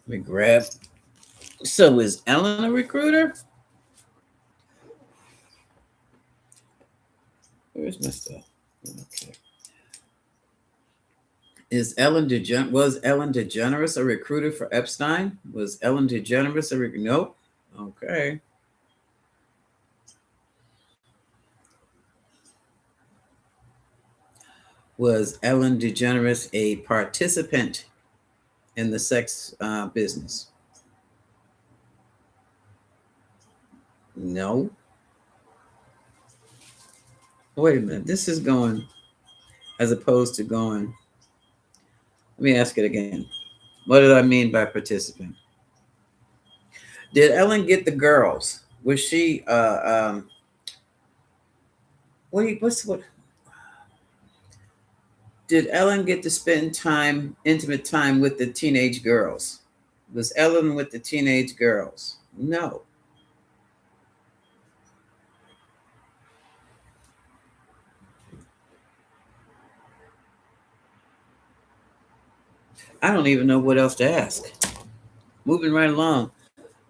Let me grab. So is Ellen a recruiter? Where's my stuff? Okay. Was Ellen DeGeneres a recruiter for Epstein? Was Ellen DeGeneres a recruiter? Nope. Okay. Was Ellen DeGeneres a participant in the sex business? No. Wait a minute. This is going as opposed to going. Let me ask it again. What did I mean by participant? Did Ellen get the girls? Was she what did Ellen get to spend time, intimate time with the teenage girls? Was Ellen with the teenage girls? No. I don't even know what else to ask. Moving right along,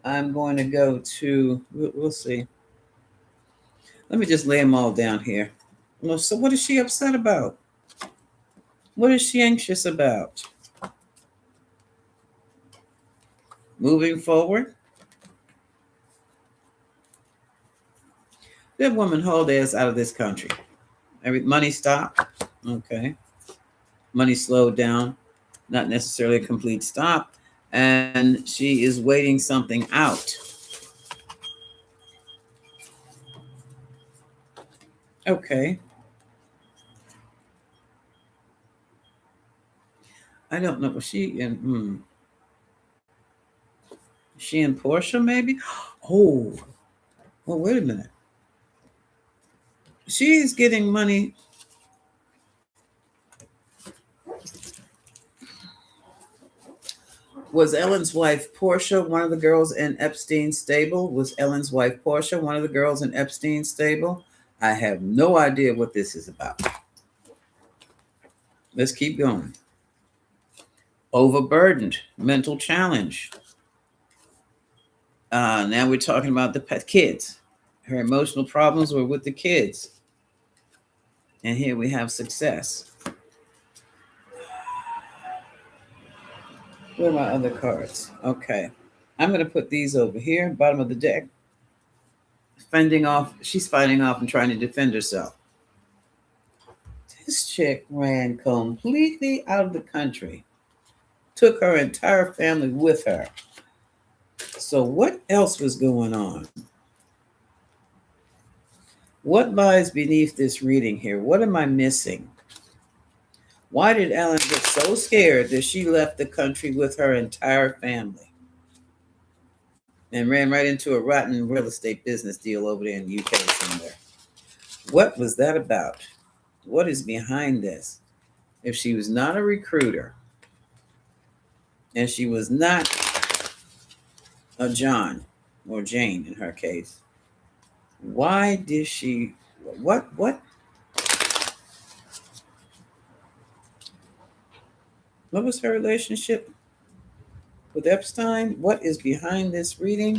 I'm going to go to, we'll see. Let me just lay them all down here. Well, so, what is she upset about? What is she anxious about? Moving forward, that woman hauled ass out of this country. Every money stopped. Okay. Money slowed down, not necessarily a complete stop. And she is waiting something out. Okay. I don't know. Was she in? She in Portia, maybe? Oh, well, wait a minute. She's getting money. Was Ellen's wife Portia one of the girls in Epstein's stable? Was Ellen's wife Portia one of the girls in Epstein's stable? I have no idea what this is about. Let's keep going. Overburdened, mental challenge. Now we're talking about the kids. Her emotional problems were with the kids. And here we have success. Where are my other cards? Okay. I'm going to put these over here, bottom of the deck. Fending off, she's fighting off and trying to defend herself. This chick ran completely out of the country, took her entire family with her. So, what else was going on? What lies beneath this reading here? What am I missing? Why did Ellen get so scared that she left the country with her entire family and ran right into a rotten real estate business deal over there in the UK somewhere? What was that about? What is behind this? If she was not a recruiter and she was not a John or Jane in her case, why did she, what was her relationship with Epstein? What is behind this reading?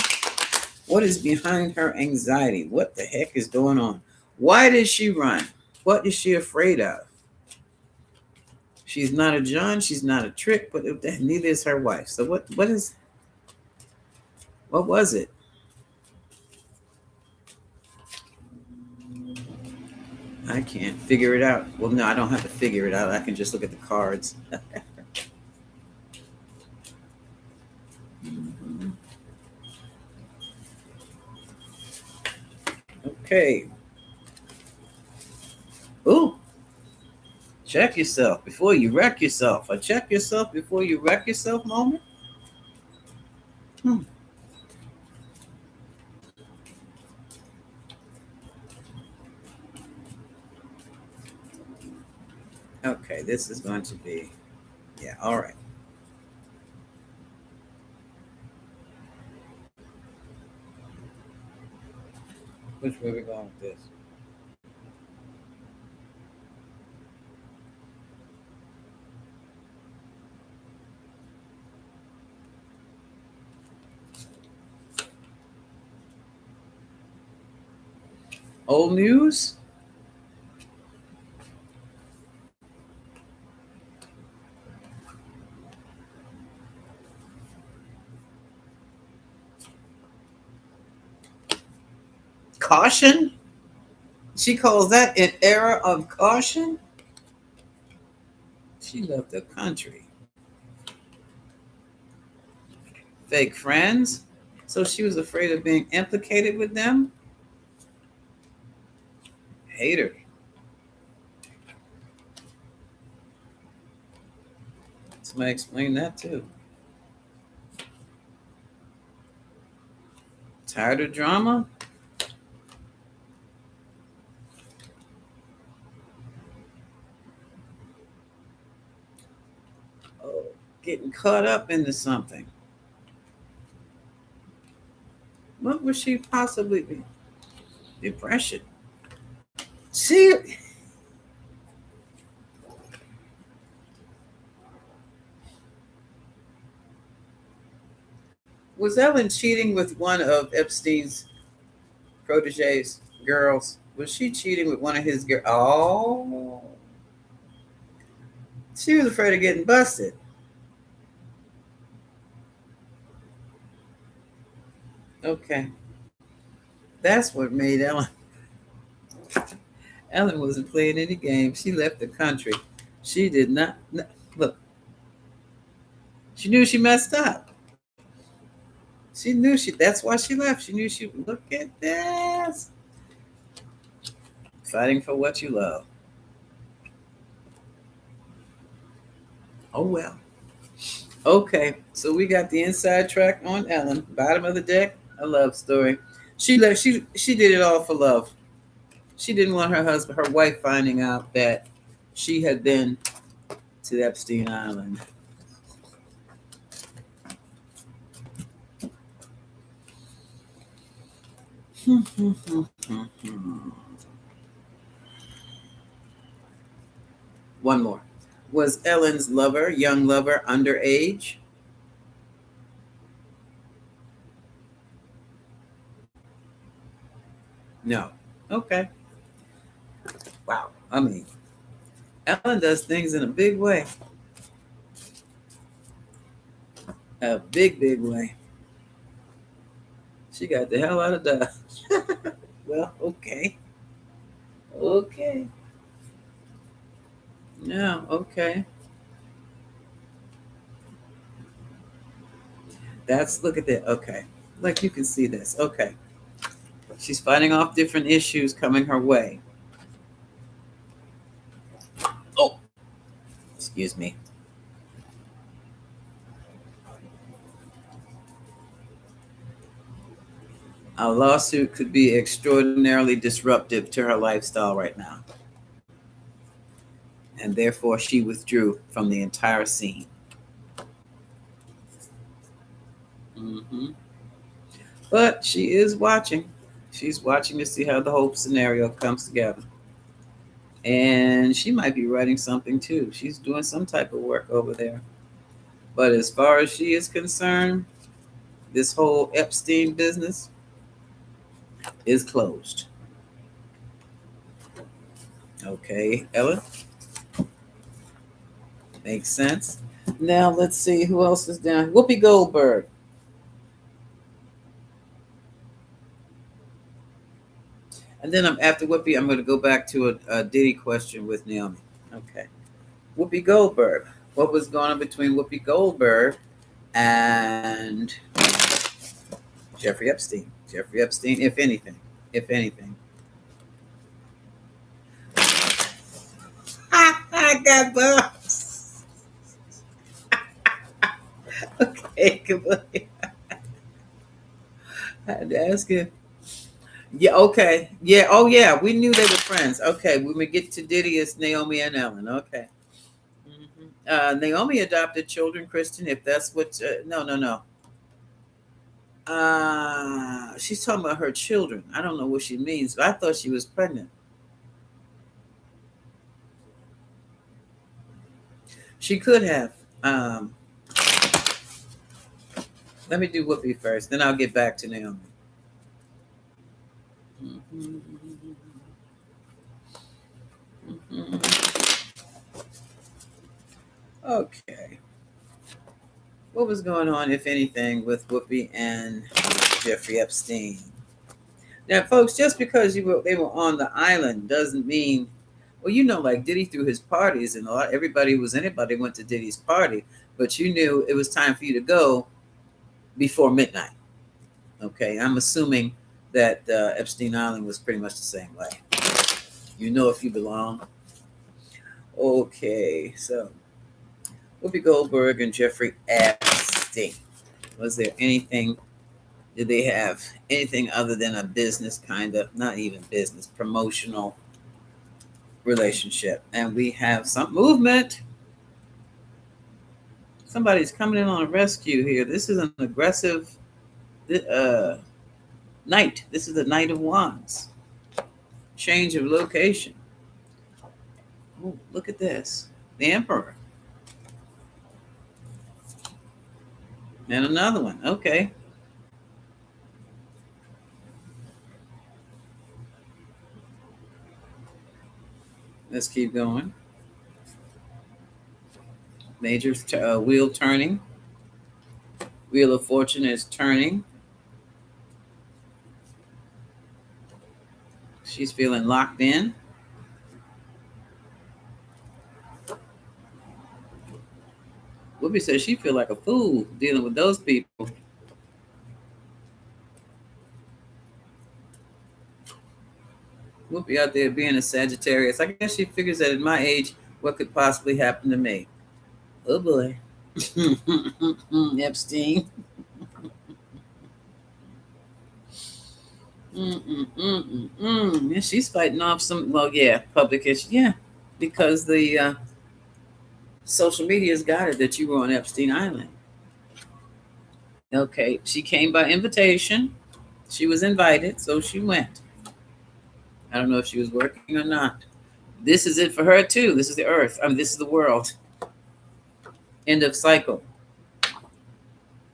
What is behind her anxiety? What the heck is going on? Why did she run? What is she afraid of? She's not a John, she's not a trick, but neither is her wife. So what was it? I can't figure it out. Well, no, I don't have to figure it out. I can just look at the cards. Okay. Ooh. Check yourself before you wreck yourself. A check yourself before you wreck yourself moment. Okay, this is going to be, yeah, all right. Which way are we going with this? Old news? Caution? She calls that an era of caution? She left the country. Fake friends? So she was afraid of being implicated with them? Hater. Somebody explain that too. Tired of drama? Oh, getting caught up into something. What would she possibly be? Depression. She was Ellen cheating with one of Epstein's proteges, girls? Was she cheating with one of his girls? Oh, she was afraid of getting busted. Okay, that's what made Ellen. Ellen wasn't playing any games. She left the country. She did not look. She knew she messed up. She knew she. That's why she left. She knew she. Look at this. Fighting for what you love. Oh well. Okay, so we got the inside track on Ellen. Bottom of the deck, a love story. She left. She did it all for love. She didn't want her husband, her wife, finding out that she had been to Epstein Island. One more. Was Ellen's lover, young lover, underage? No. Okay. Wow. I mean, Ellen does things in a big way. A big, big way. She got the hell out of Dodge. Well, okay. Okay. Yeah, okay. Look at that. Okay. Like you can see this. Okay. She's fighting off different issues coming her way. Oh, excuse me. A lawsuit could be extraordinarily disruptive to her lifestyle right now. And therefore, she withdrew from the entire scene. Hmm. But she is watching. She's watching to see how the whole scenario comes together. And she might be writing something too. She's doing some type of work over there. But as far as she is concerned, this whole Epstein business is closed. Okay, Ella? Makes sense. Now let's see who else is down. Whoopi Goldberg. And then after Whoopi, I'm going to go back to a Diddy question with Naomi. Okay. Whoopi Goldberg. What was going on between Whoopi Goldberg and Jeffrey Epstein? Jeffrey Epstein, if anything. If anything. I got bugs. Okay, goodbye. I had to ask you. Yeah, okay. Yeah, oh yeah, we knew they were friends. Okay, when we get to Diddy, it's Naomi and Ellen. Okay. Naomi adopted children, Christian, if that's what, no, no, no. She's talking about her children. I don't know what she means, but I thought she was pregnant. She could have. Let me do Whoopi first, then I'll get back to Naomi. Mhm. Mhm. Okay. What was going on, if anything, with Whoopi and Jeffrey Epstein? Now, folks, just because they were on the island doesn't mean, well, like Diddy threw his parties, and everybody who was anybody went to Diddy's party, but you knew it was time for you to go before midnight. Okay, I'm assuming that Epstein Island was pretty much the same way. You know if you belong. Okay, so Whoopi Goldberg and Jeffrey Epstein. Was there anything Did they have anything other than a business kind of, not even business, promotional relationship? And we have some movement. Somebody's coming in on a rescue here. This is an aggressive knight. This is the Knight of Wands. Change of location. Oh, look at this. The Emperor. And another one. Okay. Let's keep going. Major wheel turning. Wheel of Fortune is turning. She's feeling locked in. Whoopi says she feel like a fool dealing with those people. Whoopi out there being a Sagittarius. I guess she figures that at my age, what could possibly happen to me? Oh boy. Epstein. Yeah, she's fighting off some, well, yeah, public issue. Yeah, because the social media's got it that you were on Epstein Island. Okay, she came by invitation. She was invited, so she went. I don't know if she was working or not. This is it for her too. This is the earth. I mean, this is the world. End of cycle.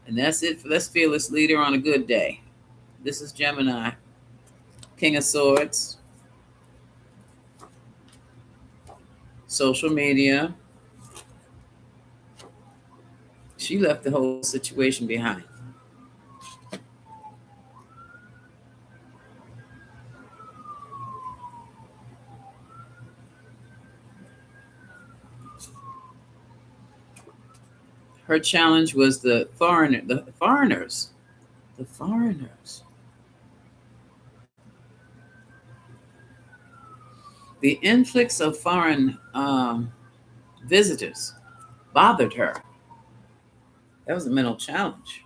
And that's it for this fearless leader on a good day. This is Gemini. King of Swords. Social media. She left the whole situation behind. Her challenge was the foreigners. The influx of foreign visitors bothered her. That was a mental challenge.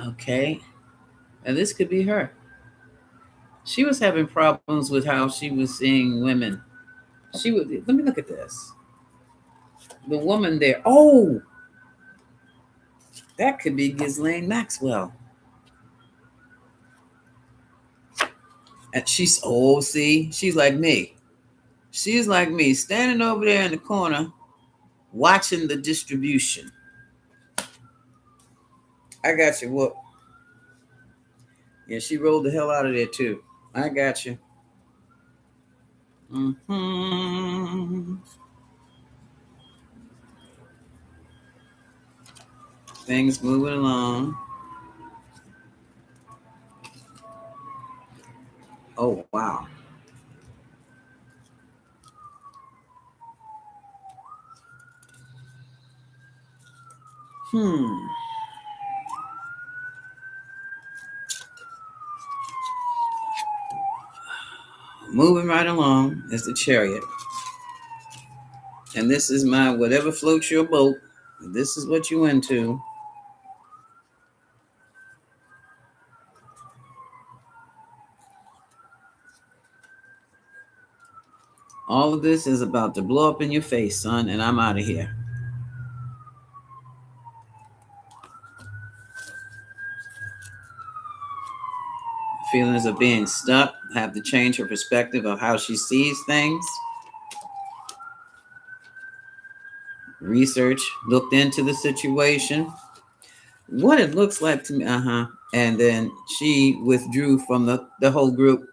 Okay. And this could be her. She was having problems with how she was seeing women. Let me look at this. The woman there. Oh, that could be Ghislaine Maxwell. And she's like me. She's like me, standing over there in the corner, watching the distribution. I got you. Whoop. Yeah, she rolled the hell out of there too. I got you. Things moving along. Oh, wow. Moving right along is the Chariot. And this is my whatever floats your boat. This is what you into. All of this is about to blow up in your face, son, and I'm out of here. Feelings of being stuck, have to change her perspective of how she sees things. Research, looked into the situation. What it looks like to me, and then she withdrew from the whole group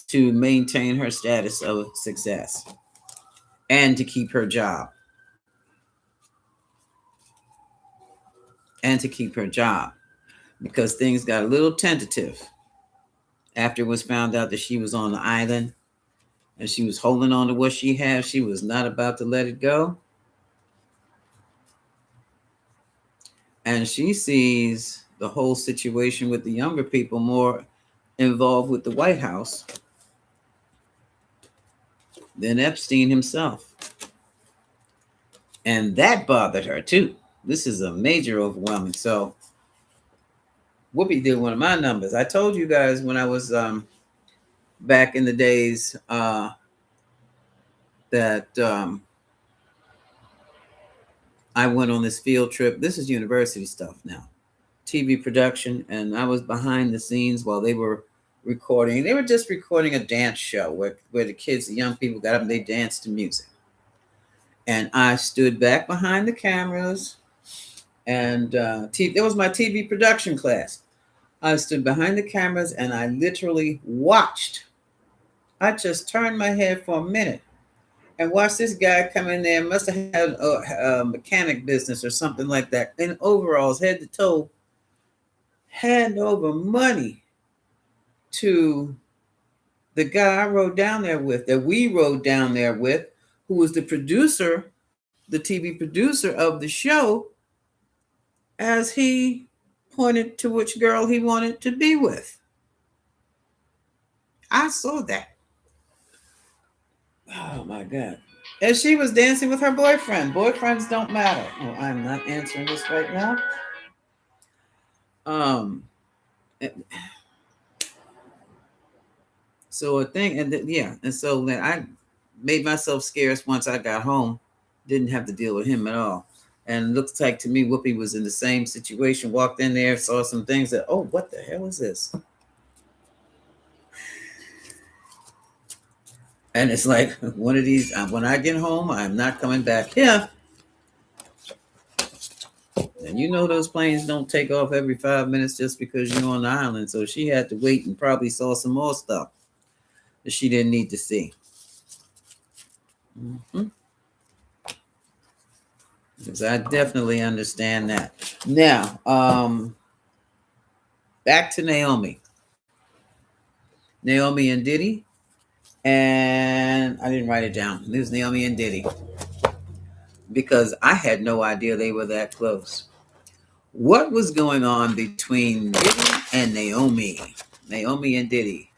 to maintain her status of success and to keep her job. Because things got a little tentative after it was found out that she was on the island and she was holding on to what she had. She was not about to let it go. And she sees the whole situation with the younger people more involved with the White House than Epstein himself. And that bothered her too. This is a major overwhelming. So Whoopi did one of my numbers. I told you guys when I was back in the days that I went on this field trip. This is university stuff now, TV production, and I was behind the scenes while they were recording. They were just recording a dance show where the kids, the young people got up and they danced to music. And I stood back behind the cameras, and it was my TV production class. I stood behind the cameras and I literally watched. I just turned my head for a minute and watched this guy come in there. Must have had a mechanic business or something like that, in overalls, head to toe, hand over money to the guy I rode down there with, that we rode down there with, who was the producer, the TV producer of the show, as he pointed to which girl he wanted to be with. I saw that. Oh my God. And she was dancing with her boyfriend. Boyfriends don't matter. Oh, I'm not answering this right now. Um, so a thing, and so then I made myself scarce once I got home. Didn't have to deal with him at all. And it looks like to me Whoopi was in the same situation. Walked in there, saw some things that, oh, what the hell is this? And it's like one of these. When I get home, I'm not coming back here. And you know those planes don't take off every 5 minutes just because you're on the island. So she had to wait and probably saw some more stuff that she didn't need to see. Mm-hmm. Because I definitely understand that. Now, back to Naomi. Naomi and Diddy. And I didn't write it down. It was Naomi and Diddy. Because I had no idea they were that close. What was going on between Diddy and Naomi? Naomi and Diddy.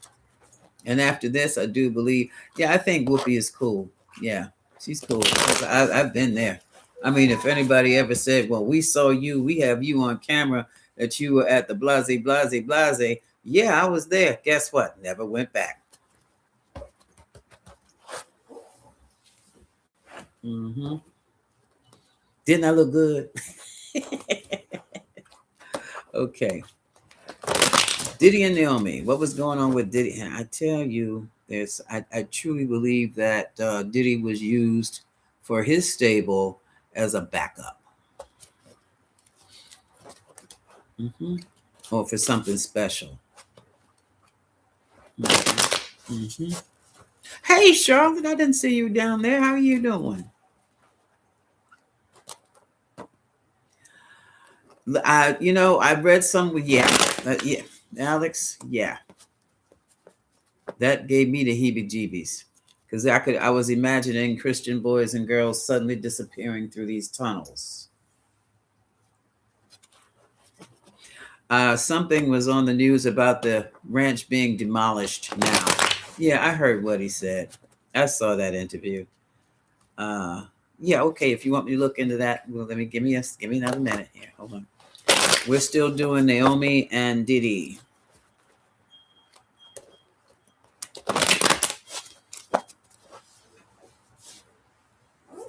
And after this, I do believe, I think Whoopi is cool. Yeah, she's cool. I've been there. I mean, if anybody ever said, well, we saw you, we have you on camera, that you were at the blase, blase, blase. Yeah, I was there. Guess what? Never went back. Mm-hmm. Didn't I look good? Okay. Diddy and Naomi. What was going on with Diddy? And I tell you, I truly believe that Diddy was used for his stable as a backup. Mm-hmm. Or for something special. Mm-hmm. Mm-hmm. Hey, Charlotte, I didn't see you down there. How are you doing? I read some. Yeah, Alex. Yeah, that gave me the heebie-jeebies because I was imagining Christian boys and girls suddenly disappearing through these tunnels. Something was on the news about the ranch being demolished now. Yeah, I heard what he said. I saw that interview. Okay. If you want me to look into that, well, give me another minute here. Hold on. We're still doing Naomi and Diddy.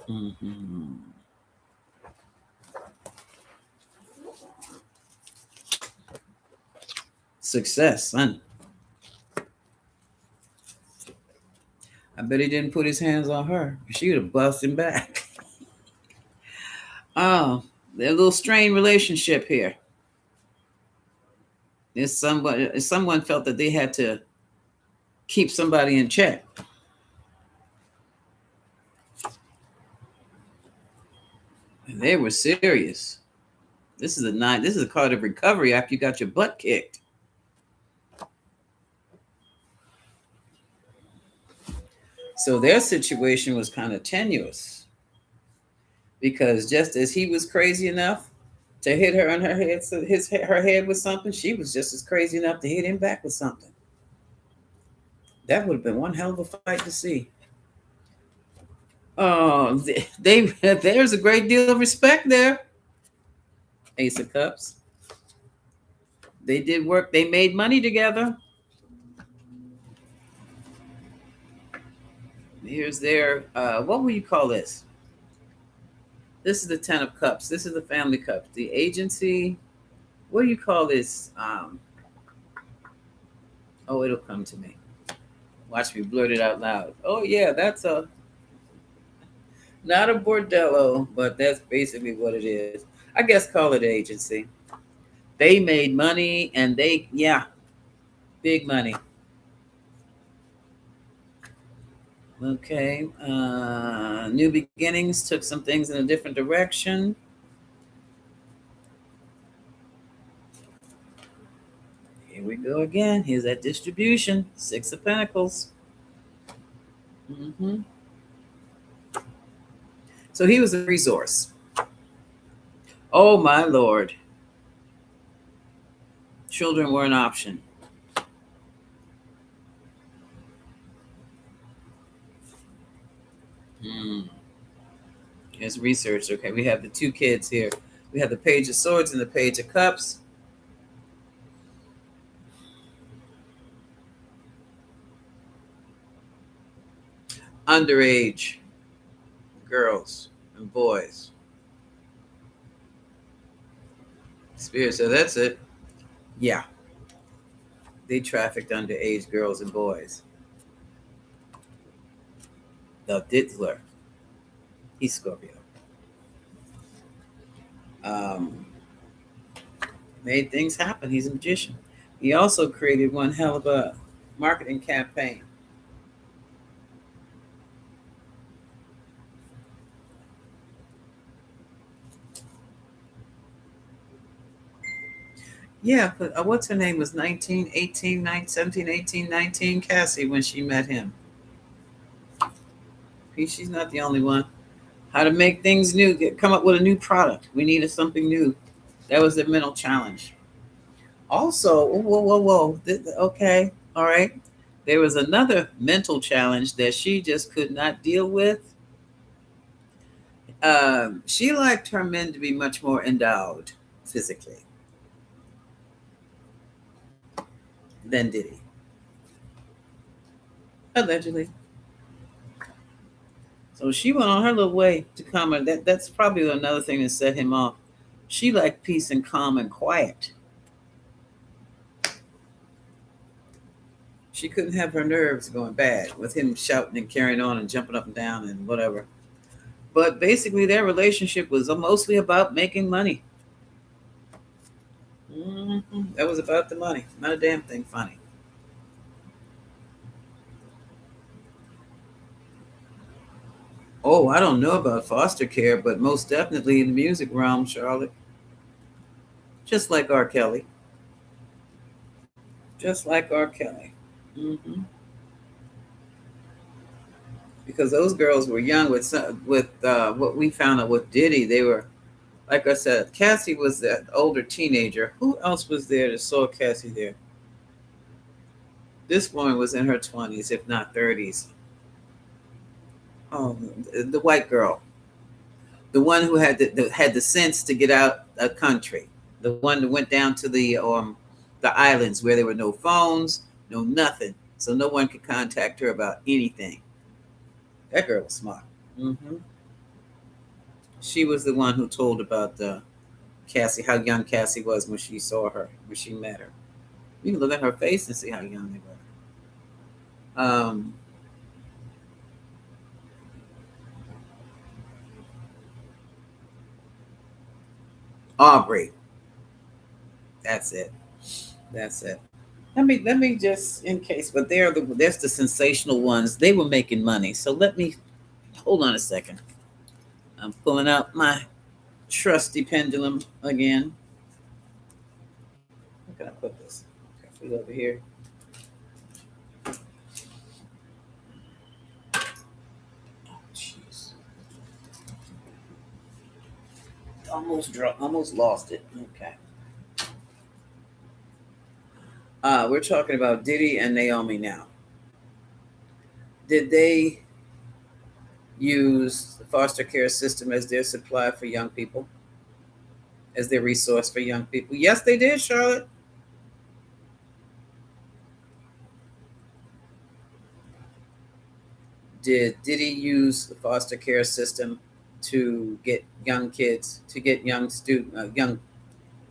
Mm-hmm. Success, son. I bet he didn't put his hands on her. She would have busted him back. Oh, there's a little strained relationship here. Someone felt that they had to keep somebody in check. And they were serious. This is a card of recovery after you got your butt kicked. So their situation was kind of tenuous because just as he was crazy enough to hit her on her head, so her head with something, she was just as crazy enough to hit him back with something. That would have been one hell of a fight to see. Oh, there's a great deal of respect there. Ace of Cups. They did work. They made money together. Here's their what will you call this? This is the Ten of Cups. This is the Family Cup. The agency. What do you call this? Oh, it'll come to me. Watch me blurt it out loud. Oh yeah, that's a not a bordello, but that's basically what it is. I guess call it agency. They made money, and yeah, big money. Okay, new beginnings took some things in a different direction. Here we go again. Here's that distribution. Six of Pentacles. hmm So he was a resource. Oh my lord. Children were an option. Mm. Here's research. Okay, we have the two kids here. We have the Page of Swords and the Page of Cups. Underage girls and boys. Spirit said that's it. Yeah, they trafficked underage girls and boys. The Diddler. He's Scorpio. Um, Made things happen. He's a magician. He also created one hell of a marketing campaign. Yeah, but what's her name was 19, 18, 19, 17, 18, 19, Cassie when she met him. She's not the only one. How to make things new, come up with a new product. We needed something new. That was the mental challenge. Also, whoa. Okay, all right. There was another mental challenge that she just could not deal with. She liked her men to be much more endowed physically than Diddy, allegedly. So she went on her little way to calm her. That's probably another thing that set him off. She liked peace and calm and quiet. She couldn't have her nerves going bad with him shouting and carrying on and jumping up and down and whatever. But basically, their relationship was mostly about making money. That was about the money. Not a damn thing funny. Oh, I don't know about foster care, but most definitely in the music realm, Charlotte. Just like R. Kelly. Just like R. Kelly. hmm Because those girls were young with what we found out with Diddy. They were, like I said, Cassie was that older teenager. Who else was there that saw Cassie there? This woman was in her 20s, if not 30s. Oh, the white girl, the one who had the sense to get out of country, the one that went down to the islands where there were no phones, no nothing, so no one could contact her about anything. That girl was smart. hmm She was the one who told about Cassie, how young Cassie was when she saw her, when she met her. You can look at her face and see how young they were. Aubrey. That's it. That's it. Let me just in case, but there's the sensational ones. They were making money. So let me hold on a second. I'm pulling out my trusty pendulum again. Where can I put this? Put it over here. Jeez. Almost lost it. Okay. We're talking about Diddy and Naomi now. Did they use the foster care system as their supply for young people, as their resource for young people? Yes, they did, Charlotte. Did he use the foster care system to get young kids, to get young student,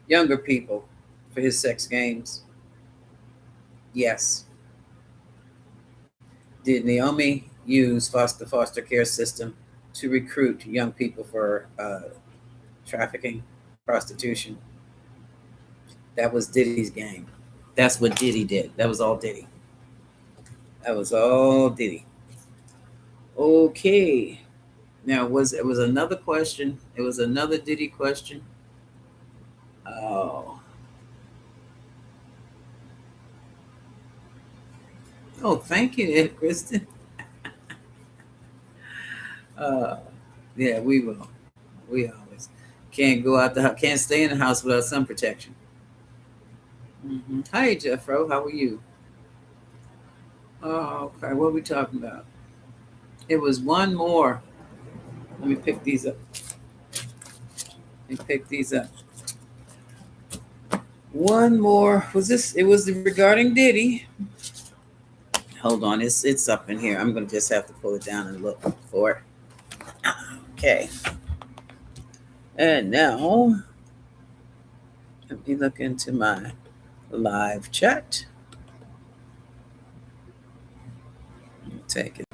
younger people for his sex games? Yes. Did Naomi use the foster care system to recruit young people for trafficking, prostitution? That was Diddy's game. That's what Diddy did. That was all Diddy. That was all Diddy. Okay. Now it was another question. It was another Diddy question. Oh. Oh, thank you, Ed Kristen. Uh, yeah, we will. We always can't go out the house, can't stay in the house without some protection. Hi, Jeffro. How are you? Oh, okay. What are we talking about? It was one more. Let me pick these up. Let me pick these up. One more. Was this? It was regarding Diddy. Hold on. It's up in here. I'm gonna just have to pull it down and look for it. Okay. And now let me look into my live chat. Take it.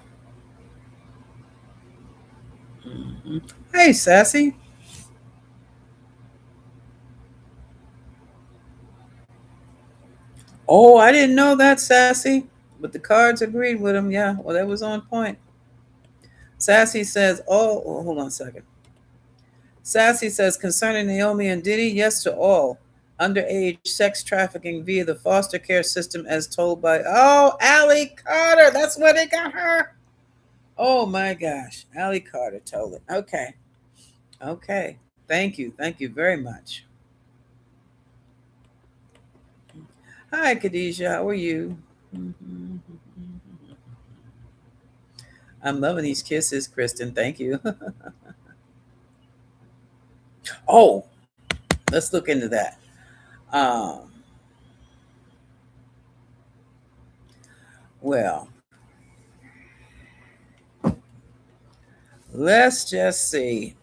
Hey, Sassy. Oh, I didn't know that, Sassy. But the cards agreed with him. Yeah, well, that was on point. Sassy says, oh, hold on a second. Sassy says, concerning Naomi and Diddy, yes to all. Underage sex trafficking via the foster care system as told by, oh, Allie Carter. That's where they got her. Oh, my gosh. Allie Carter told it. Okay. Okay. Thank you. Thank you very much. Hi, Khadijah. How are you? I'm loving these kisses, Kristen. Thank you. Oh, let's look into that. Um, well, let's just see.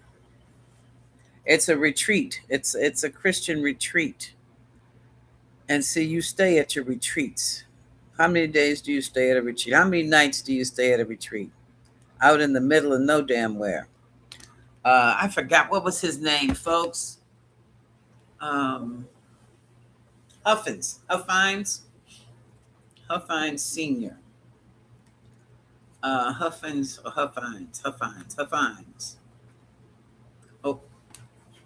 It's a retreat. It's a Christian retreat. And see, you stay at your retreats. How many days do you stay at a retreat? How many nights do you stay at a retreat? Out in the middle of no damn where. I forgot what was his name, folks. Um, Huffines Senior. Huffines. Oh,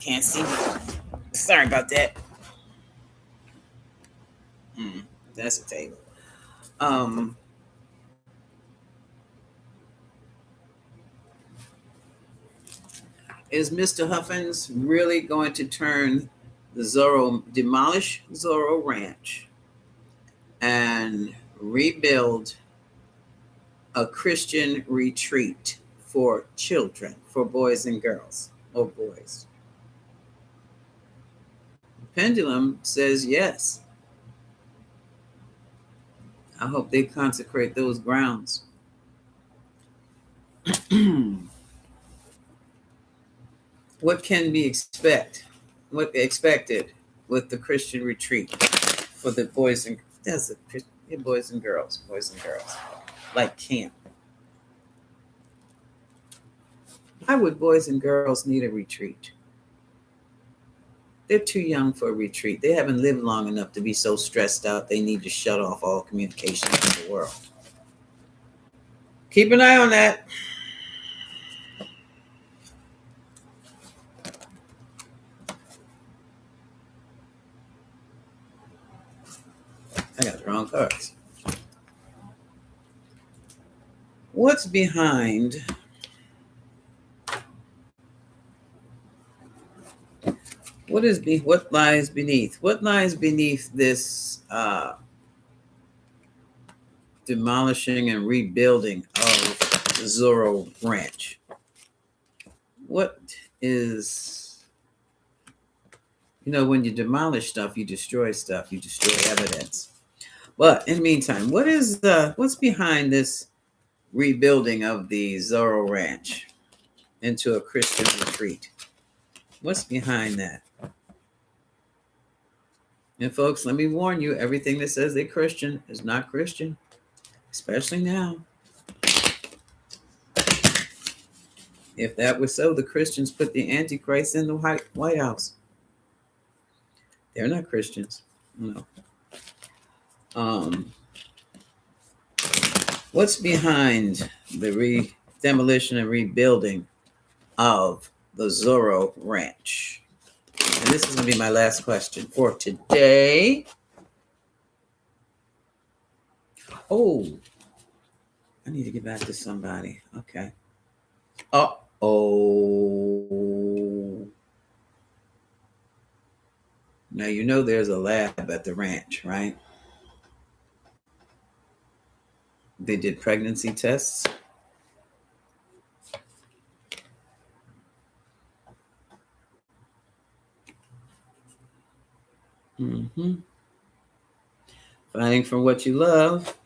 can't see. Sorry about that. That's a table. Um, is Mr. Huffins really going to demolish Zorro Ranch and rebuild a Christian retreat for children, for boys and girls, or boys? Pendulum says yes. I hope they consecrate those grounds. What can be expected with the Christian retreat for the boys and boys and girls, like camp? Why would boys and girls need a retreat? They're too young for a retreat. They haven't lived long enough to be so stressed out they need to shut off all communication in the world. Keep an eye on that. I got the wrong cards. What's behind what lies beneath? What lies beneath this demolishing and rebuilding of Zorro Ranch. What is, when you demolish stuff, you destroy stuff, you destroy evidence. But in the meantime, what's behind this rebuilding of the Zorro Ranch into a Christian retreat? What's behind that? And folks, let me warn you, everything that says they're Christian is not Christian, especially now. If that was so, the Christians put the Antichrist in the White House. They're not Christians. No. What's behind the demolition and rebuilding of the Zorro Ranch? And this is going to be my last question for today. Oh, I need to get back to somebody. Okay. Uh-oh. Now, there's a lab at the ranch, right? They did pregnancy tests. Fighting for what you love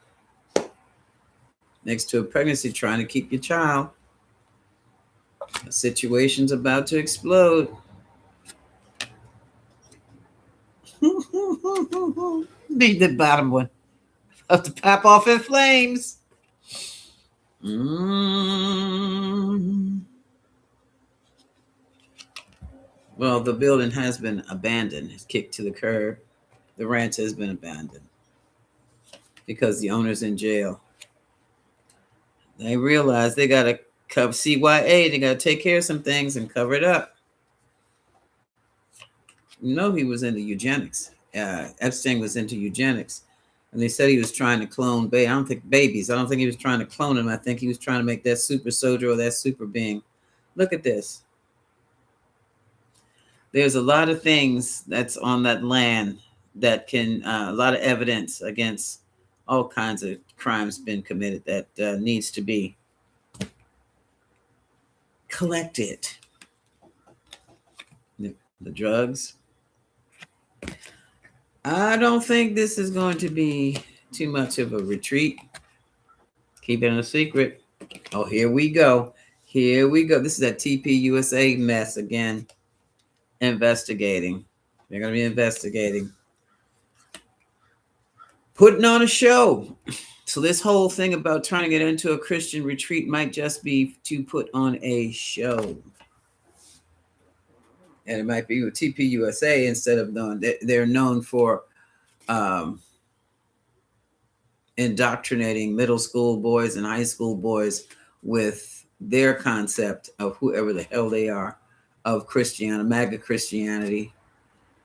next to a pregnancy, trying to keep your child. The situation's about to explode. Be the bottom one. About to pop off in flames. Well, the building has been abandoned. It's kicked to the curb. The ranch has been abandoned because the owner's in jail. They realize they got to cover CYA. They got to take care of some things and cover it up. He was into eugenics. Epstein was into eugenics. And they said he was trying to clone babies. I don't think he was trying to clone them. I think he was trying to make that super soldier or that super being. Look at this. There's a lot of things that's on that land that can, a lot of evidence against all kinds of crimes been committed that needs to be collected. The drugs. I don't think this is going to be too much of a retreat. Keep it a secret. Oh, here we go. Here we go. This is that TPUSA mess again. Investigating. They're going to be investigating. Putting on a show. So this whole thing about trying to get into a Christian retreat might just be to put on a show. And it might be with TPUSA instead of they're known for indoctrinating middle school boys and high school boys with their concept of whoever the hell they are, of Christianity, MAGA Christianity,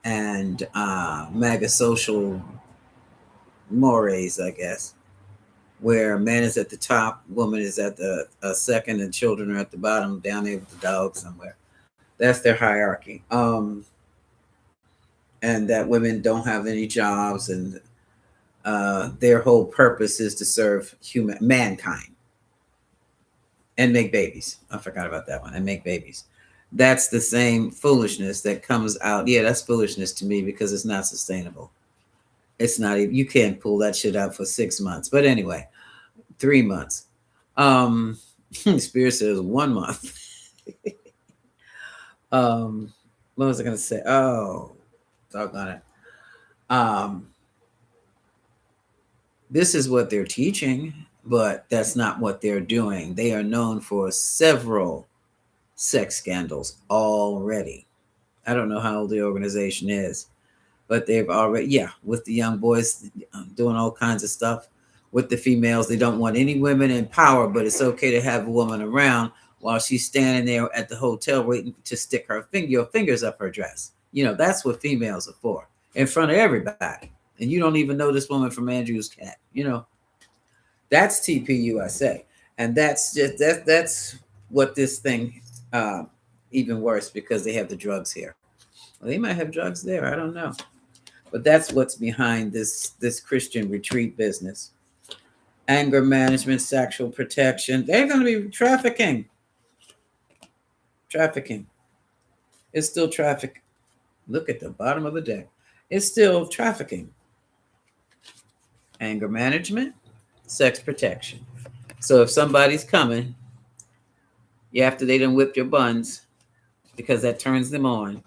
and MAGA social mores, I guess, where man is at the top, woman is at the second, and children are at the bottom, down there with the dog somewhere. That's their hierarchy. And that women don't have any jobs, and their whole purpose is to serve mankind and make babies. I forgot about that one. And make babies. That's the same foolishness that comes out. Yeah, that's foolishness to me because it's not sustainable. It's not even, you can't pull that shit out for 6 months. But anyway, 3 months. Spirit says 1 month. What was I going to say? Oh, doggone it. This is what they're teaching, but that's not what they're doing. They are known for several sex scandals already. I don't know how old the organization is, but they've already, with the young boys doing all kinds of stuff with the females. They don't want any women in power, but it's okay to have a woman around while she's standing there at the hotel waiting to stick your fingers up her dress. That's what females are for, in front of everybody. And you don't even know this woman from Andrew's Cat. That's TPUSA. And that's what this thing, even worse, because they have the drugs here. Well, they might have drugs there. I don't know. But that's what's behind this Christian retreat business. Anger management, sexual protection. They're going to be trafficking. Trafficking. It's still traffic. Look at the bottom of the deck. It's still trafficking. Anger management, sex protection. So if somebody's coming, you after they done whipped your buns, because that turns them on,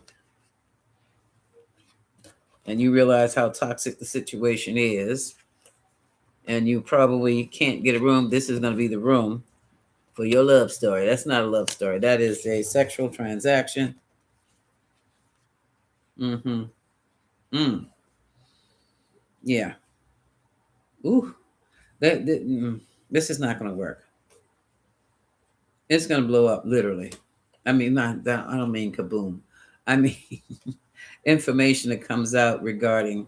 and you realize how toxic the situation is, and you probably can't get a room, this is going to be the room for your love story. That's not a love story. That is a sexual transaction. Mm-hmm. Mm. Yeah. Ooh. This is not going to work. It's going to blow up, literally. I mean, not that. I don't mean kaboom. I mean information that comes out regarding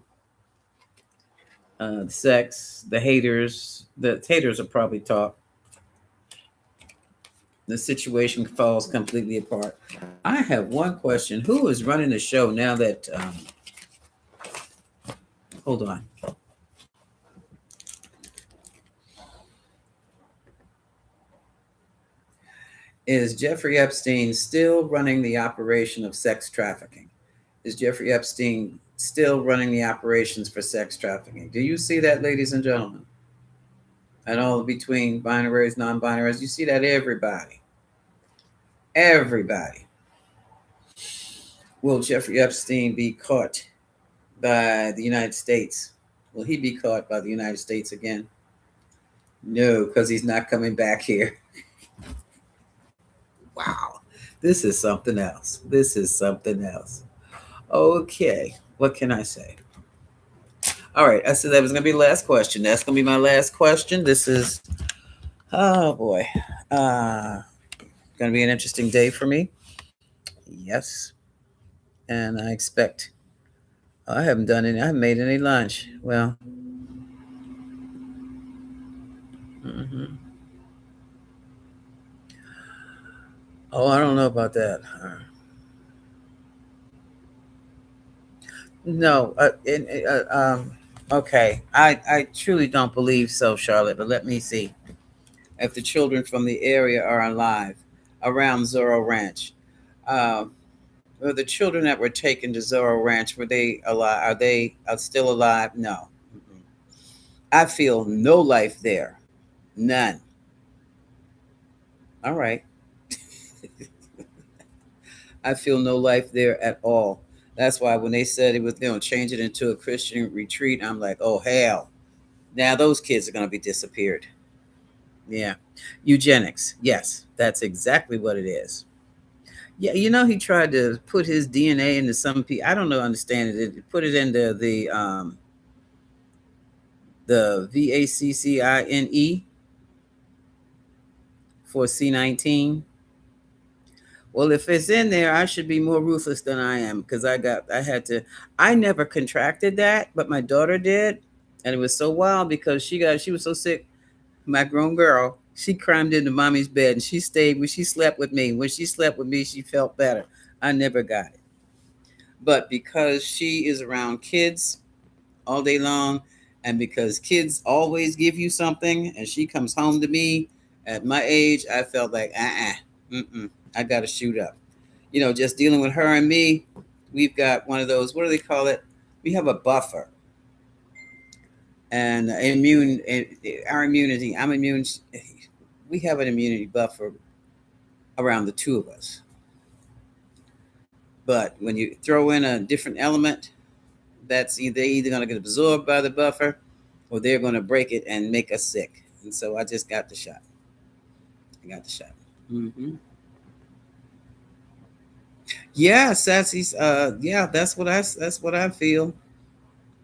sex. The haters will probably talk. The situation falls completely apart. I have one question. Who is running the show now that hold on. Is Jeffrey Epstein still running the operation of sex trafficking? Is Jeffrey Epstein still running the operations for sex trafficking? Do you see that, ladies and gentlemen? And all between binaries, non-binaries, you see that everybody. Everybody. Will Jeffrey Epstein be caught by the United States? Will he be caught by the United States again? No, because he's not coming back here. Wow. This is something else. This is something else. Okay. What can I say? All right. I said that was going to be the last question. That's going to be my last question. This is, oh boy. Going to be an interesting day for me. Yes. And I expect, I haven't made any lunch. Well, mm-hmm. Oh, I don't know about that. No, okay. I truly don't believe so, Charlotte, but let me see. If the children from the area are alive around Zorro Ranch, uh, or the children that were taken to Zorro Ranch, were they alive? Are they still alive? No. Mm-mm. I feel no life there. None. All right. I feel no life there at all. That's why when they said it was, change it into a Christian retreat, I'm like, oh, hell. Now those kids are going to be disappeared. Yeah. Eugenics. Yes, that's exactly what it is. Yeah, he tried to put his DNA into some people. I don't know, understand it. Put it into the vaccine for C19. Well, if it's in there, I should be more ruthless than I am because I never contracted that, but my daughter did. And it was so wild because she was so sick. My grown girl, she climbed into mommy's bed and she stayed when she slept with me. When she slept with me, she felt better. I never got it. But because she is around kids all day long, and because kids always give you something, and she comes home to me at my age, I felt like, I got to shoot up. Just dealing with her and me, we've got one of those, what do they call it? We have a buffer. And our immunity, I'm immune. We have an immunity buffer around the two of us. But when you throw in a different element, that's either going to get absorbed by the buffer or they're going to break it and make us sick. And so I just got the shot. I got the shot. Mm-hmm. Yeah, Sassy's. Yeah, that's what I feel.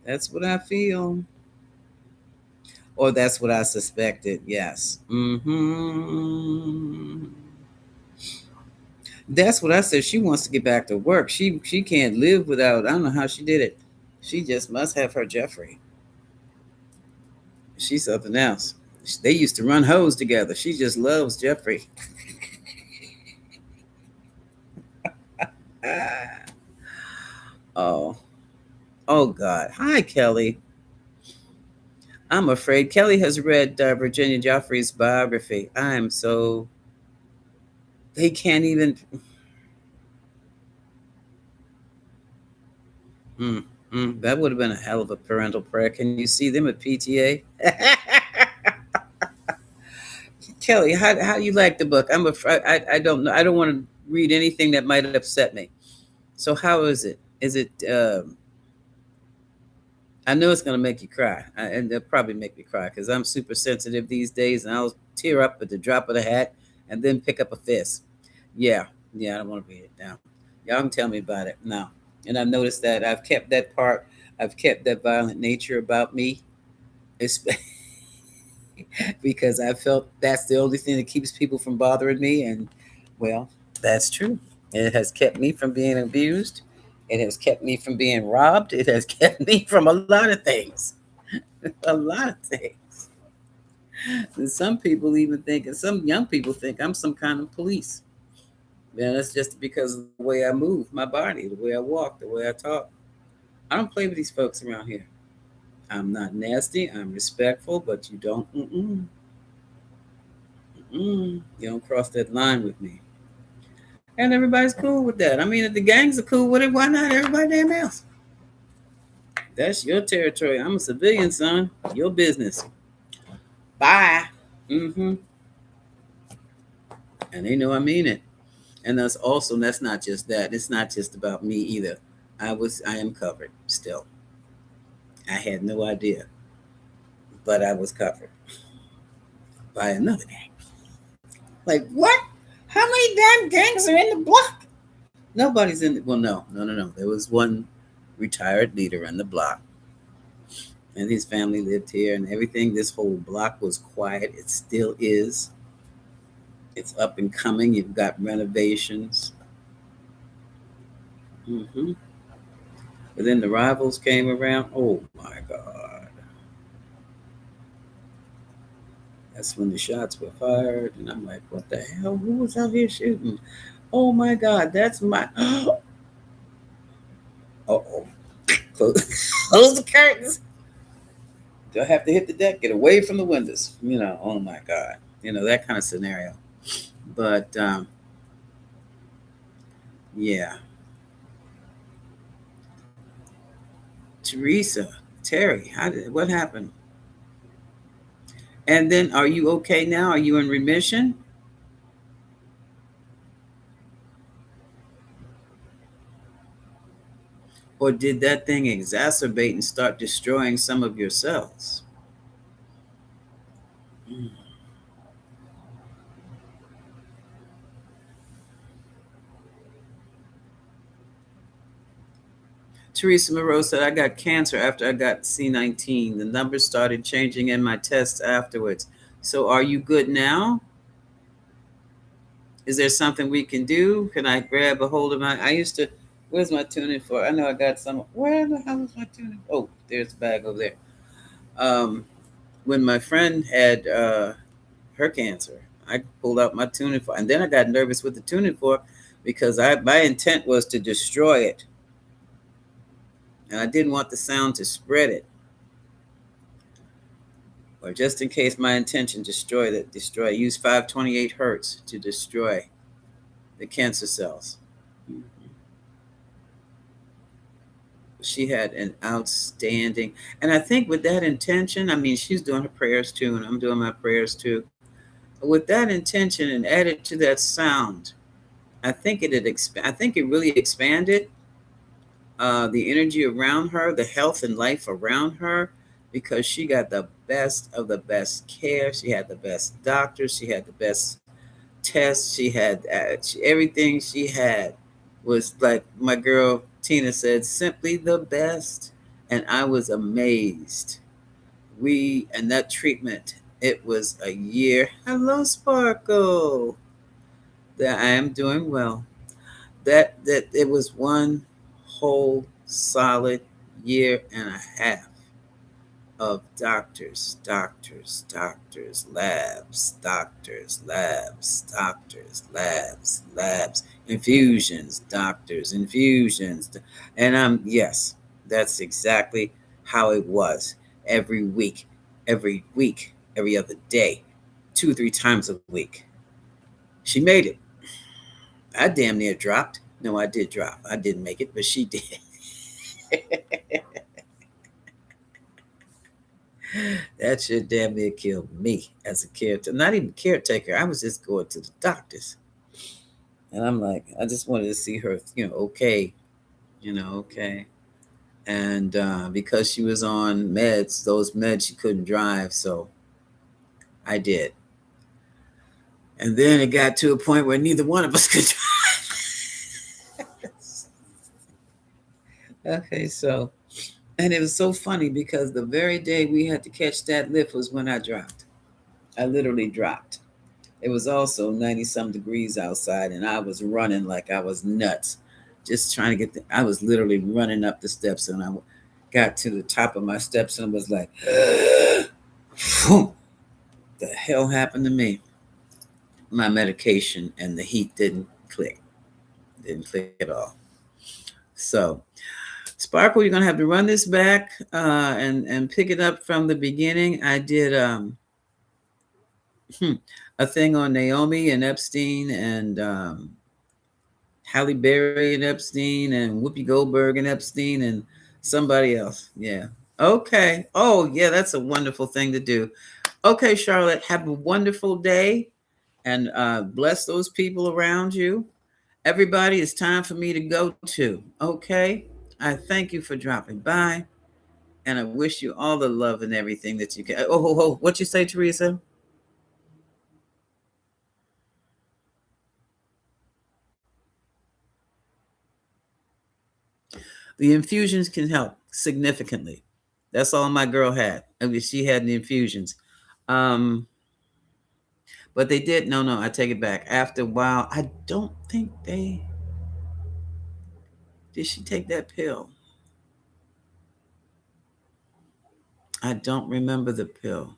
That's what I feel. Or that's what I suspected. Yes. Mm-hmm. That's what I said. She wants to get back to work. She can't live without. I don't know how she did it. She just must have her Jeffrey. She's something else. They used to run hoes together. She just loves Jeffrey. Oh, oh God. Hi, Kelly. I'm afraid Kelly has read Virginia Joffrey's biography. I'm so they can't even. Mm, that would have been a hell of a parental prayer. Can you see them at PTA? Kelly, how do you like the book? I'm afraid I don't know. I don't want to read anything that might upset me. So how is it? Is it? I know it's gonna make you cry, and it'll probably make me cry because I'm super sensitive these days, and I'll tear up at the drop of the hat, and then pick up a fist. Yeah, yeah, I don't want to read it now. Y'all can tell me about it now. And I've noticed that I've kept that part. I've kept that violent nature about me, esp- because I felt that's the only thing that keeps people from bothering me. And well, that's true. It has kept me from being abused. It has kept me from being robbed. It has kept me from a lot of things. A lot of things. And some people even think, and some young people think I'm some kind of police. Yeah, that's just because of the way I move, my body, the way I walk, the way I talk. I don't play with these folks around here. I'm not nasty. I'm respectful, but you don't. You don't cross that line with me. And everybody's cool with that. I mean, if the gangs are cool with it, why not everybody damn else? That's your territory. I'm a civilian, son. Your business. Bye. Mm-hmm. And they know I mean it. And that's not just that. It's not just about me either. I am covered still. I had no idea, but I was covered by another gang. Like what? How many damn gangs are in the block? Nobody's in the, well, no. There was one retired leader in the block, and his family lived here, and everything. This whole block was quiet. It still is. It's up and coming. You've got renovations. Hmm. But then the rivals came around. Oh my God. That's when the shots were fired. And I'm like, what the hell? Who was out here shooting? Oh my God. That's my. Uh-oh. Close the curtains. Do I have to hit the deck? Get away from the windows. Oh my God. That kind of scenario. But yeah. Teresa, Terry, what happened? And then are you okay now? Are you in remission? Or did that thing exacerbate and start destroying some of your cells? Mm. Teresa Moreau said, I got cancer after I got C19. The numbers started changing in my tests afterwards. So are you good now? Is there something we can do? Can I grab a hold of I used to, where's my tuning for? I know I got some, where the hell is my tuning? Oh, there's the bag over there. Um, when my friend had her cancer, I pulled out my tuning fork, and then I got nervous with the tuning fork because my intent was to destroy it, and I didn't want the sound to spread it, or just in case my intention destroy. Use 528 hertz to destroy the cancer cells. She had an outstanding, and I think with that intention, I mean, she's doing her prayers too, and I'm doing my prayers too. With that intention and added to that sound, I think I think it really expanded the energy around her, the health and life around her, because she got the best of the best care. She had the best doctors. She had the best tests. She had everything she had was like my girl Tina said, simply the best. And I was amazed. And that treatment, it was a year. Hello, Sparkle. That I am doing well. That it was one whole solid year and a half of labs, infusions, doctors, infusions. And yes, that's exactly how it was every week. every week, every other day, 2 or 3 times a week. She made it. I damn near dropped. No, I did drop. I didn't make it, but she did. That shit damn near killed me as a caretaker. Not even caretaker. I was just going to the doctors. And I'm like, I just wanted to see her, okay, okay. And because she was on meds, those meds, she couldn't drive. So I did. And then it got to a point where neither one of us could drive. Okay, so, and it was so funny because the very day we had to catch that lift was when I dropped. I literally dropped. It was also 90 some degrees outside, and I was running like I was nuts, just trying to I was literally running up the steps, and I got to the top of my steps and was like, the hell happened to me? My medication and the heat didn't click at all. So, Sparkle, you're gonna have to run this back and pick it up from the beginning. I did a thing on Naomi and Epstein and Halle Berry and Epstein and Whoopi Goldberg and Epstein and somebody else. Yeah. Okay. Oh, yeah, that's a wonderful thing to do. Okay, Charlotte, have a wonderful day and bless those people around you. Everybody, it's time for me to go to. Okay. I thank you for dropping by and I wish you all the love and everything that you can. Oh, what you say, Teresa? The infusions can help significantly. That's all my girl had. I mean, she had the infusions. Um, but they did. No, I take it back. After a while, I don't think they did. She take that pill? I don't remember the pill.